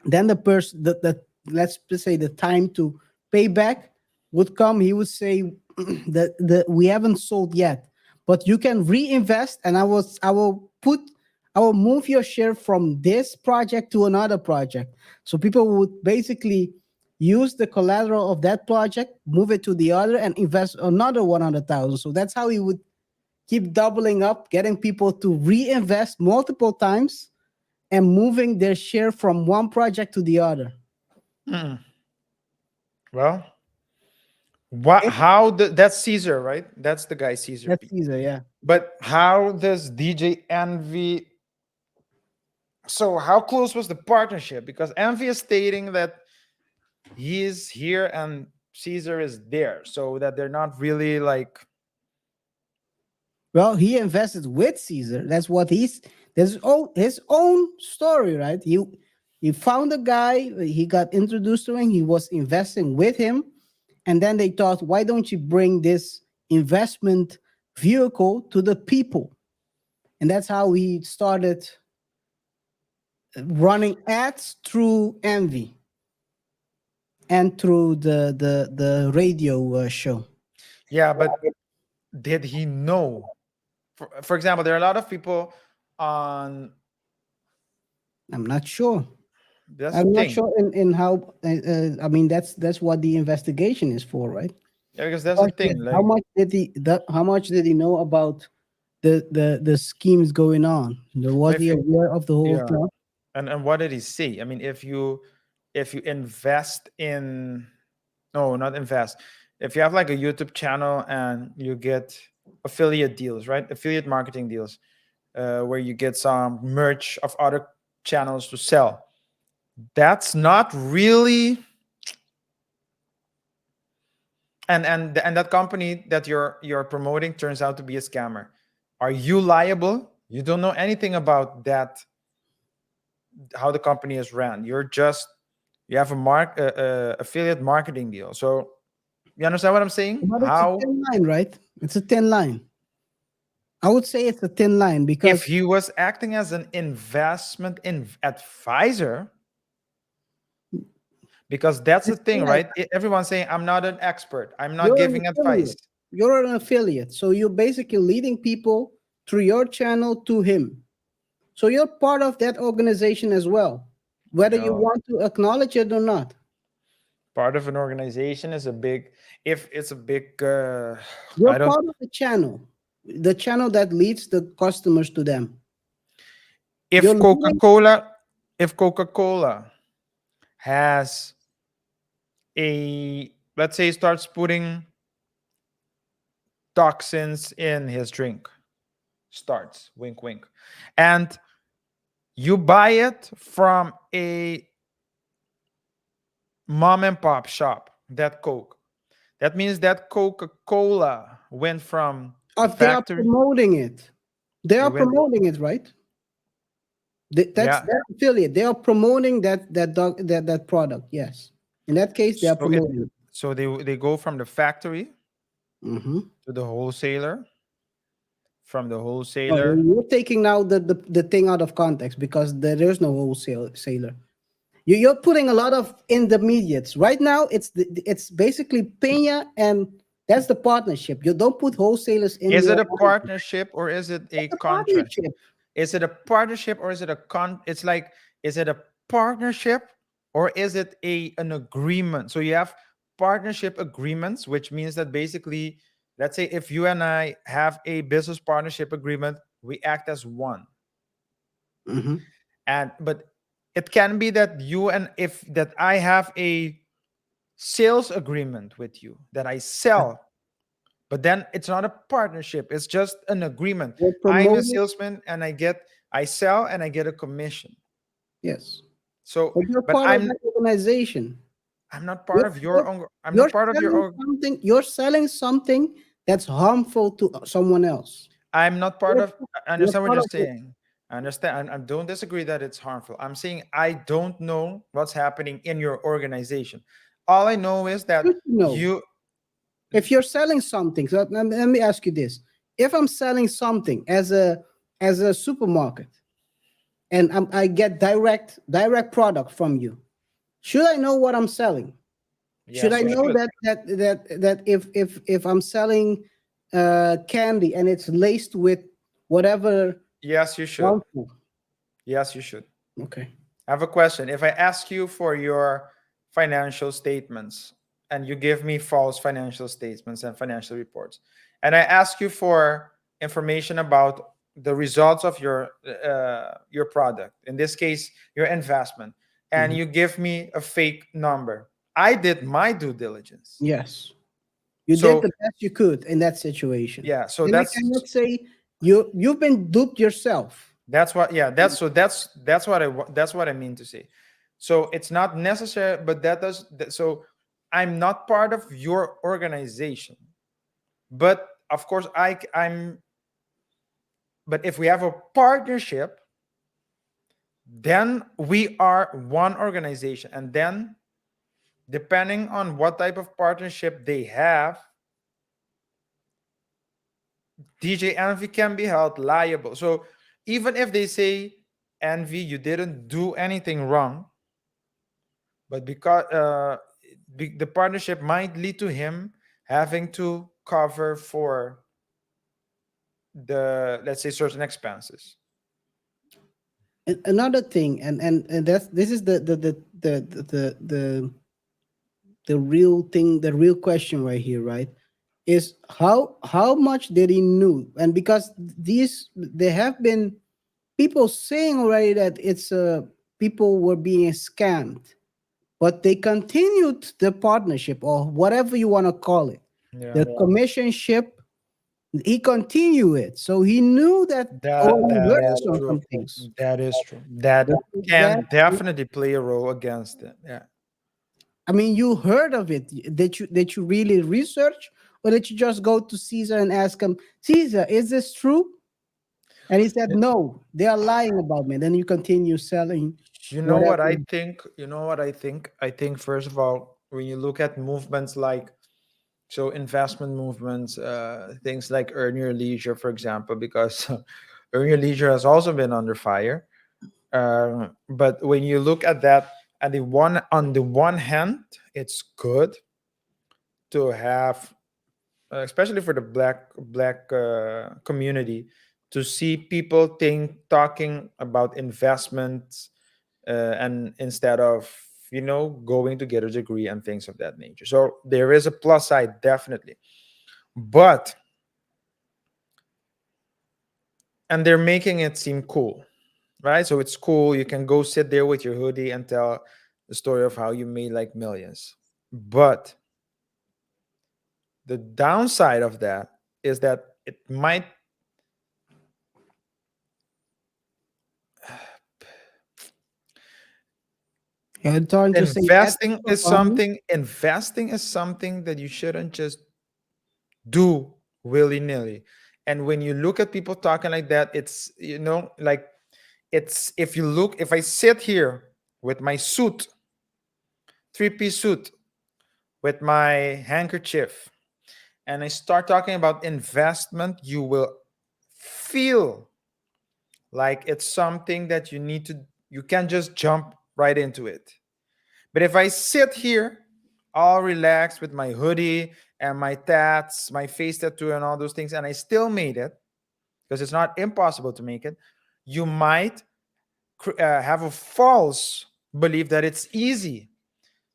Then the person that let's just say the time to pay back would come. He would say that we haven't sold yet, but you can reinvest, and I will move your share from this project to another project. So people would basically use the collateral of that project, move it to the other, and invest another 100,000. So that's how he would keep doubling up, getting people to reinvest multiple times and moving their share from one project to the other. Well, what? And That's Caesar, right? That's the guy Caesar that's P. easier, yeah. But how does DJ Envy? So how close was the partnership? Because Envy is stating that he is here and Caesar is there, so that they're not really like. Well, he invested with Caesar. That's what that's his own story, right? He found a guy, he got introduced to him, he was investing with him, and then they thought, why don't you bring this investment vehicle to the people? And that's how he started running ads through Envy and through the radio show. Yeah, but did he know? For example, there are a lot of people on. I'm not sure. That's the I'm not thing. sure in how. I mean, that's what the investigation is for, right? Yeah, because that's the thing. How Like, much did how much did he know about the schemes going on? Was if he you, aware of the whole yeah, thing? and what did he see? I mean, if you invest in, no, not invest. If you have like a YouTube channel and you get affiliate deals, right? Affiliate marketing deals, where you get some merch of other channels to sell. That's not really, and that company that you're promoting turns out to be a scammer. Are you liable? You don't know anything about that, how the company is ran. You have a affiliate marketing deal. So you understand what I'm saying? But it's a How, thin line, right? It's a thin line. I would say it's a thin line if because he was acting as an investment advisor, because that's the thing, yeah, right? Everyone's saying I'm not an expert, I'm not you're an giving advice. affiliate. You're an affiliate, so you're basically leading people through your channel to him. So you're part of that organization as well, whether you No, want to acknowledge it or not. part of an organization is a big, if it's a big, You're I don't, part of the channel that leads the customers to them. You're if leading, Coca-Cola, if Coca-Cola has a, let's say, starts putting toxins in his drink, starts, wink wink, and you buy it from a mom and pop shop, that Coke, that means that Coca-Cola went from the they are factory. promoting it. They It are went, promoting it, right? That's yeah. that affiliate. They are promoting that product. Yes. In that case, they are So it, promoting it. so they go from the factory Mhm. to the wholesaler, from the Oh, wholesaler. you're taking now the thing out of context because there is no wholesaler. You're putting a lot of intermediates right now. It's basically Peña, and that's the partnership. You don't put wholesalers in Is there. it a partnership or is it a It's a contract? partnership. Is it a partnership or is it a it's like, is it a partnership or is it an agreement? So you have partnership agreements, which means that basically, let's say if you and I have a business partnership agreement, we act as one. Mhm. And but it can be that you and if that I have a sales agreement with you, that I sell, but then it's not a partnership, it's just an agreement. You're I'm a promoting. salesman and I sell and I get a commission. Yes, So, but you're but part of that organization. I'm not part You're, of your you're, own, I'm you're not part of your selling org, something. You're selling something that's harmful to someone else. I'm not part You're, of, I you're understand what part you're of it. saying. I understand. I don't disagree that it's harmful. I'm saying I don't know what's happening in your organization. All I know is that You should know you, if you're selling something. So let me ask you this: if I'm selling something as a supermarket and I get direct product from you, should I know what I'm selling? Should I yes, you know should. that if I'm selling candy and it's laced with whatever Yes, you should. harmful? Yes, you should. Okay. I have a question. If I ask you for your financial statements and you give me false financial statements and financial reports, and I ask you for information about the results of your product, in this case your investment, and Mhm. you give me a fake number, I did my due diligence. Yes, you did So the best you could in that situation, yeah, so and we cannot say you've been duped yourself. that's what, yeah, that's what that's what I mean to say. So it's not necessary, but so I'm not part of your organization, but of course I'm, but if we have a partnership, then we are one organization, and then depending on what type of partnership they have, DJ Envy can be held liable. So even if they say, Envy, you didn't do anything wrong, but because the partnership might lead to him having to cover for the, let's say, certain expenses. Another thing, and that's this is the real thing, the real question right here, right? Is how much did he knew? And because these there have been people saying already that it's people were being scammed, but they continued the partnership or whatever you want to call it, Yeah, the commissionship. He continued it, so he knew that. Or he that heard is some true. things. That is true. That That can definitely play a role against it. Yeah. I mean, you heard of it. That you really research, or that you just go to Caesar and ask him, Caesar, is this true? And he said, no, they are lying about me. Then you continue selling You know what I whatever. think? You know what I think? I think first of all, when you look at movements like, so investment movements, things like Earn Your Leisure, for example, because Earn Your Leisure has also been under fire. But when you look at that, on the one hand, it's good to have, especially for the black community, to see people talking about investments, and instead of, going to get a degree and things of that nature. So there is a plus side, definitely. But, and they're making it seem cool, right? So it's cool, you can go sit there with your hoodie and tell the story of how you made like millions. But the downside of that is that it might, You're trying to say that investing is something that you shouldn't just do willy-nilly. And when you look at people talking like that, it's, like, it's, if I sit here with my suit, three-piece suit, with my handkerchief, and I start talking about investment, you will feel like it's something that you can't just jump right into it. But if I sit here all relaxed with my hoodie and my tats, my face tattoo, and all those things, and I still made it, because it's not impossible to make it, you might have a false belief that it's easy.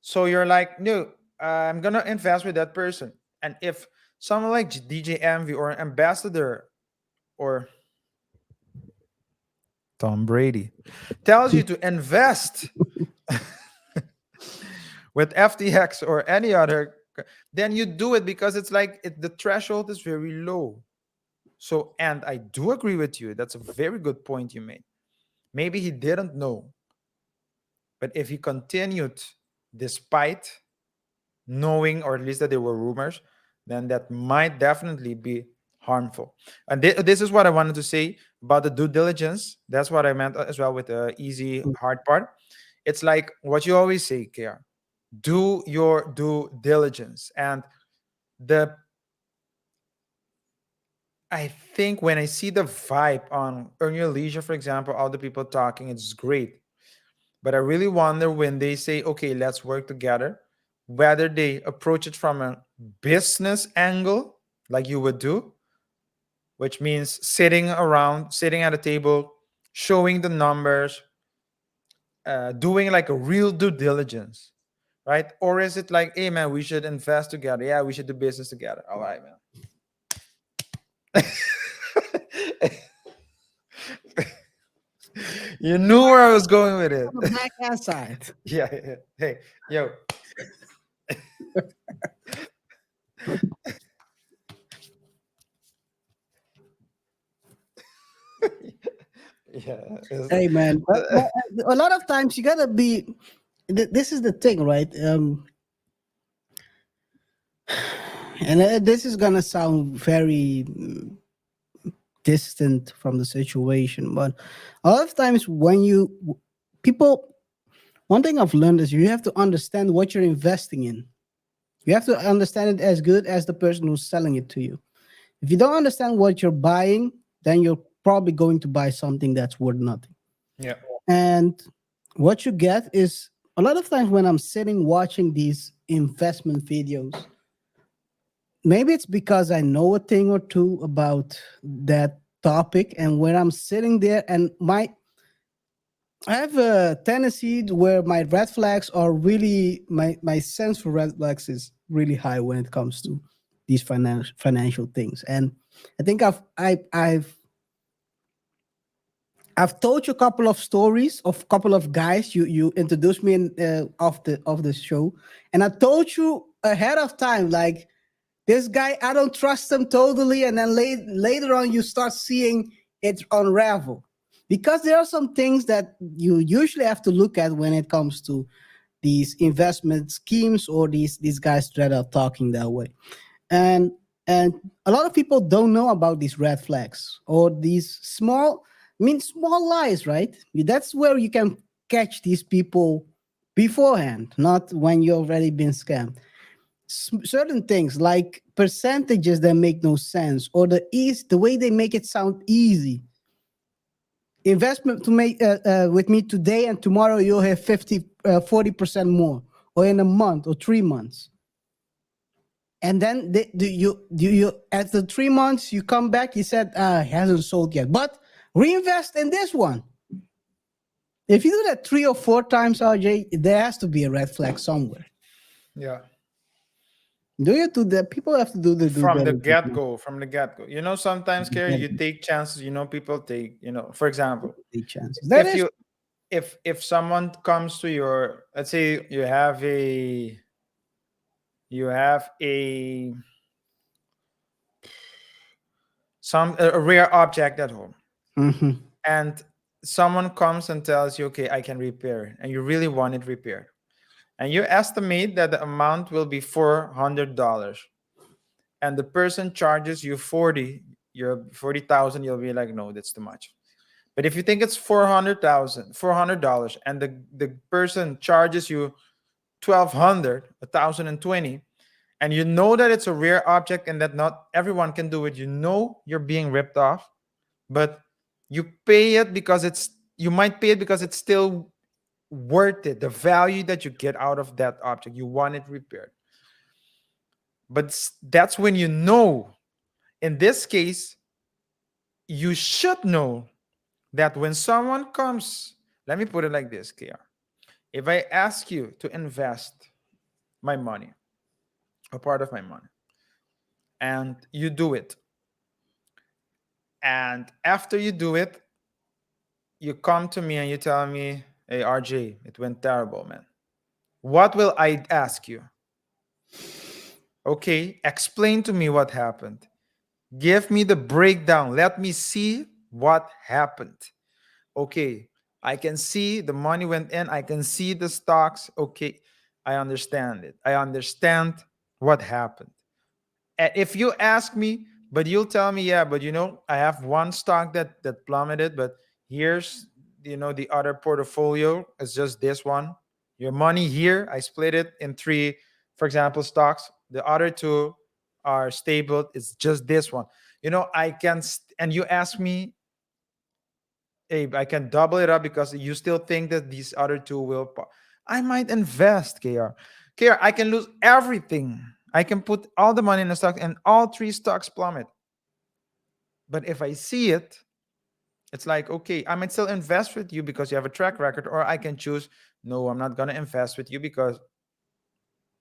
So you're like, no, I'm gonna invest with that person. And if someone like DJ Envy or an ambassador or Tom Brady tells you to invest with FTX or any other, then you do it because it's like the threshold is very low. So, and I do agree with you. That's a very good point you made. Maybe he didn't know, but if he continued despite knowing, or at least that there were rumors, then that might definitely be harmful. And this is what I wanted to say about the due diligence. That's what I meant as well with the easy, hard part. It's like what you always say, KaiR, do your due diligence. And the I think when I see the vibe on Earn Your Leisure, for example, all the people talking, it's great. But I really wonder when they say, okay, let's work together, whether they approach it from a business angle, like you would do, which means sitting at a table, showing the numbers, doing like a real due diligence, right? Or is it like, hey man, we should invest together? Yeah, we should do business together. All right, man. You knew where I was going with it. On the backhand side. Yeah, yeah, yeah. Hey, yo. Yeah. Hey man, but a lot of times you gotta be. This is the thing, right? And this is gonna sound very distant from the situation, but a lot of times when people, one thing I've learned is you have to understand what you're investing in. You have to understand it as good as the person who's selling it to you. If you don't understand what you're buying, then you're probably going to buy something that's worth nothing. Yeah. And what you get is a lot of times when I'm sitting watching these investment videos, maybe it's because I know a thing or two about that topic. And when I'm sitting there and I have a tendency where my red flags are really my sense for red flags is really high when it comes to these financial things. And I think I've told you a couple of stories of a couple of guys you introduced me in of the show, and I told you ahead of time like this guy I don't trust him totally, and then later on you start seeing it unravel because there are some things that you usually have to look at when it comes to these investment schemes or these guys that are talking that way, and and a lot of people don't know about these red flags or these small lies, right? That's where you can catch these people beforehand, not when you already been scammed. Certain things like percentages that make no sense or the way they make it sound easy. Investment to make with me today and tomorrow you'll have 40% more, or in a month or 3 months. And then you after 3 months you come back, you said it hasn't sold yet, but reinvest in this one. If you do that 3 or 4 times, RJ, there has to be a red flag somewhere. Yeah. Do you do that? People have to do the due From the diligence. get go, from the get go. Sometimes, Kerry, you take chances. People take. For example, Take chances. That if is. you if someone comes to your, let's say you have a a rare object at home, Mhm. and someone comes and tells you, okay, I can repair it, and you really want it repaired, and you estimate that the amount will be $400, and the person charges you 40,000, you'll be like, no, that's too much. But if you think it's $400, and the person charges you 1,200, 1,020, and you know that it's a rare object and that not everyone can do it, you're being ripped off, but you might pay it because it's still worth it, the value that you get out of that object. You want it repaired. But that's when in this case, you should know that when someone comes, let me put it like this, KR. If I ask you to invest my money, a part of my money, and you do it, and after you do it, you come to me and you tell me, hey, RJ, it went terrible, man. What will I ask you? Okay, explain to me what happened. Give me the breakdown. Let me see what happened. Okay, I can see the money went in. I can see the stocks. Okay, I understand it. I understand what happened. And if you ask me, but you'll tell me, yeah, but I have one stock that plummeted, but here's the other portfolio is just this one. Your money here, I split it in three, for example, stocks. The other two are stable. It's just this one. I can, and you ask me, Abe, I can double it up because you still think that these other two will. I might invest, KR. KR, I can lose everything. I can put all the money in the stock and all three stocks plummet. But if I see it, it's like, okay, I might still invest with you because you have a track record, or I can choose, no, I'm not going to invest with you because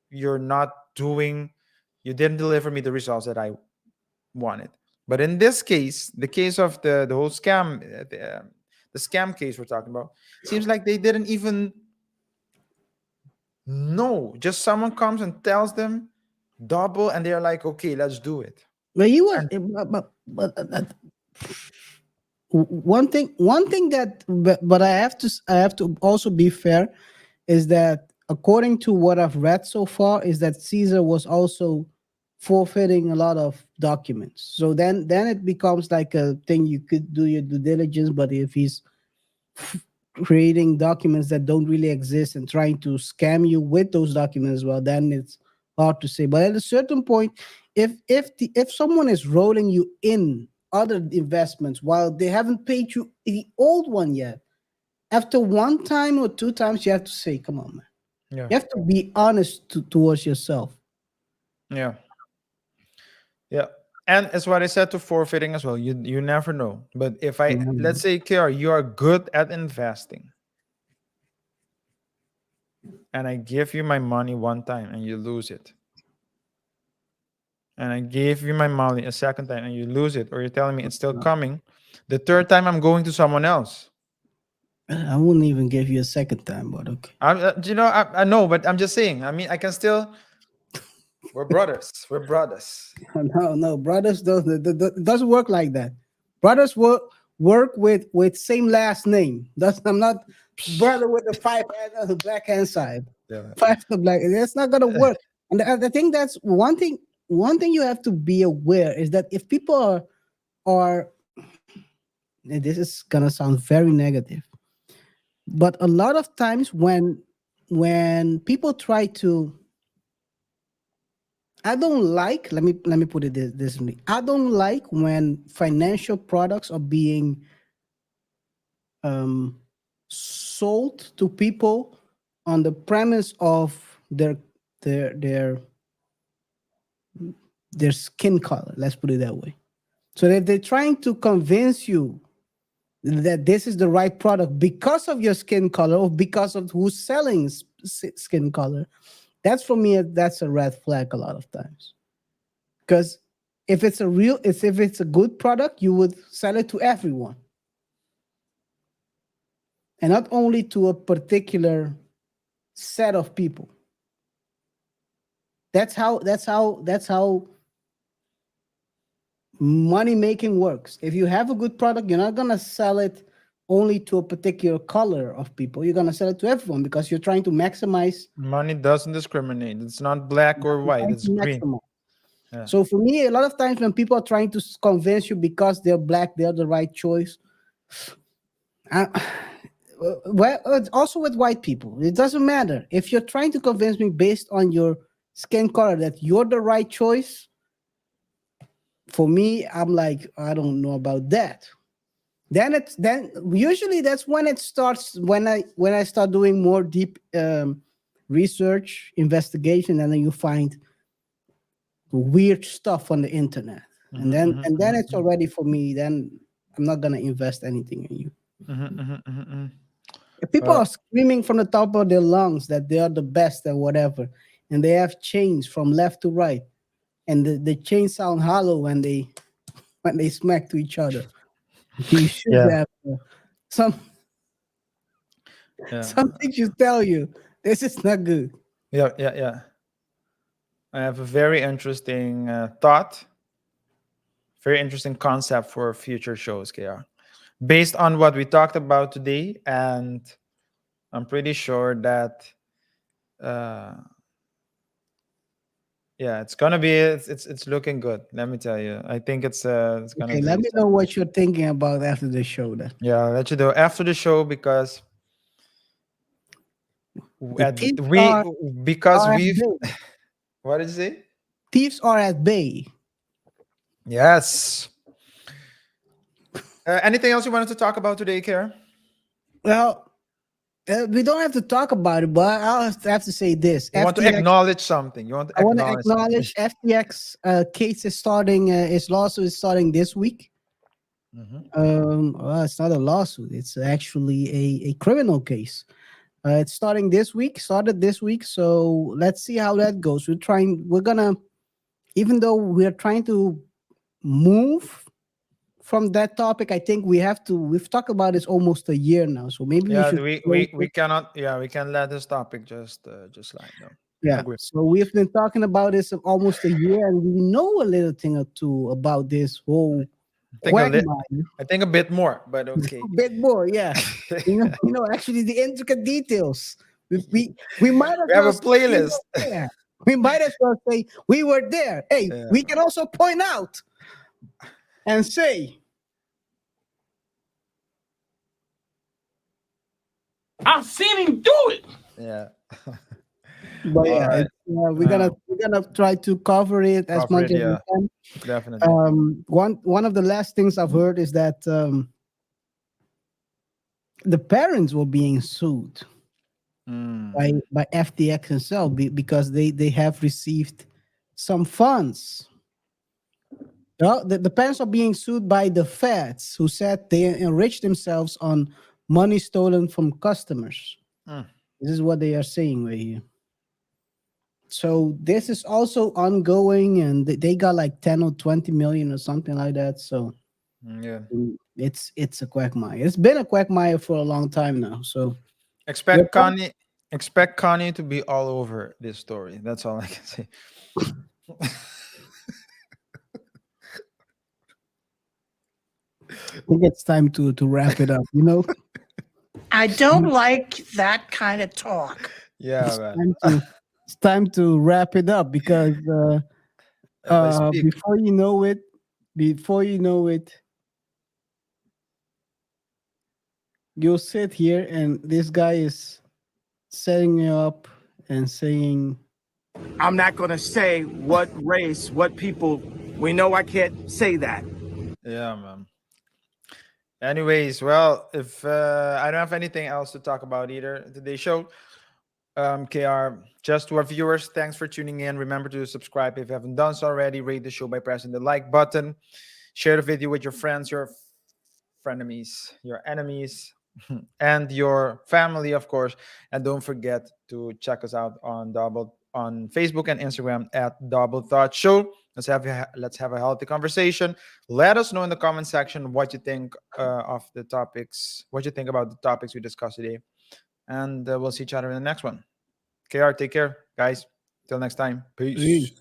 you're not doing, you didn't deliver me the results that I wanted. But in this case, the case of the whole scam, the scam case we're talking about, seems like they didn't even know. Just someone comes and tells them double, and they're like, okay, let's do it. But you were, And one thing that, but I have to also be fair, is that according to what I've read so far, is that Caesar was also forfeiting a lot of documents. So then it becomes like a thing you could do your due diligence, but if he's creating documents that don't really exist and trying to scam you with those documents, well, then it's hard to say. But at a certain point, if someone is rolling you in other investments while they haven't paid you the old one yet, after one time or two times, you have to say, "Come on, man." yeah, You have to be honest towards yourself. yeah, yeah. And as what I said to forfeiting as well, you never know. But if I, let's say, KR, you are good at investing, and I give you my money one time and you lose it, and I gave you my money a second time and you lose it, or you're telling me it's still coming, the third time I'm going to someone else. I wouldn't even give you a second time, but okay. I know, but I'm just saying. I mean, I can still. We're brothers. We're brothers. No, brothers don't. It doesn't work like that. Brothers work with same last name. I'm not brother with the five hand on the black hand side. Yeah. Five the black. That's not gonna work. And I think that's one thing. One thing you have to be aware is that if people are and this is gonna sound very negative, but a lot of times when people try to, I don't like, let me put it this way. I don't like when financial products are being sold to people on the premise of their their their skin color. Let's put it that way. So that they're trying to convince you that this is the right product because of your skin color or because of who's selling skin color. That's for me, that's a red flag a lot of times. Because if it's a good product, you would sell it to everyone. And not only to a particular set of people. That's how money making works. If you have a good product, you're not gonna sell it only to a particular color of people. You're gonna sell it to everyone because you're trying to maximize. Money doesn't discriminate. It's not black or white. It's green. Yeah. So for me, a lot of times when people are trying to convince you because they're black, they're the right choice. Well, it's also with white people. It doesn't matter. If you're trying to convince me based on your skin color that you're the right choice, for me, I'm like, I don't know about that. Then usually that's when it starts, when I start doing more deep research, investigation, and then you find weird stuff on the internet. And then it's already for me, then I'm not gonna invest anything in you. If people are screaming from the top of their lungs that they are the best and whatever, and they have chains from left to right, and the chains sound hollow when they smack to each other, you should have some something should tell you this is not good. Yeah. I have a very interesting thought, very interesting concept for future shows, KR. Based on what we talked about today, and I'm pretty sure that it's gonna be it's looking good. Let me tell you. I think it's gonna Okay, be. let me know what you're thinking about after the show then. Yeah, I'll let you know after the show because Thieves we've what did you say? Thieves are at bay. Yes. Anything else you wanted to talk about today, Kara? Well, we don't have to talk about it, but I'll have to say this. You want to acknowledge something. I want to acknowledge FTX case is starting. His lawsuit is starting this week. Well, it's not a lawsuit. It's actually a criminal case. It's starting this week. Started this week, so let's see how that goes. We're gonna, even though we're trying to move from that topic, I think we have to. We've talked about this almost a year now, so maybe we Yeah, should. we cannot. Yeah, we can let this topic just slide. No, Yeah. agree. So we've been talking about this almost a year, and we know a little thing or two about this whole I think quagmire. I think a bit more, but A okay. bit more, yeah. Actually, the intricate details. We might as We have well a say we playlist. were there. We might as well say we were there. Hey, Yeah. we can also point out and say, I've seen him do it. Yeah. but All yeah, right. we're gonna try to cover it as Cover much it. as we Yeah, can. definitely. One of the last things I've heard is that the parents were being sued Mm. by FTX himself because they have received some funds. Well, the parents are being sued by the feds, who said they enriched themselves on money stolen from customers. Mm. This is what they are saying right here. So this is also ongoing, and they got like 10 or 20 million or something like that. So Yeah. it's a quagmire. It's been a quagmire for a long time now. So we're Expect Kanye. Expect Kanye to be all over this story. That's all I can say. I think it's time to wrap it up. I don't like that kind of talk. Yeah, It's man. time to it's time to wrap it up because As I speak. before you know it, you'll sit here and this guy is setting you up and saying, I'm not going to say what race, what people. We know I can't say that. Yeah, man. Anyways, well, if I don't have anything else to talk about either today's show, KR, just to our viewers, thanks for tuning in. Remember to subscribe if you haven't done so already. Rate the show by pressing the like button. Share the video with your friends, your frenemies, your enemies, and your family, of course. And don't forget to check us out on Facebook and Instagram at Double Thought Show. Let's have a healthy conversation. Let us know in the comment section what you think of the topics, what you think about the topics we discussed today, and we'll see each other in the next one. KR, take care, guys. Till next time. Peace. "Peace."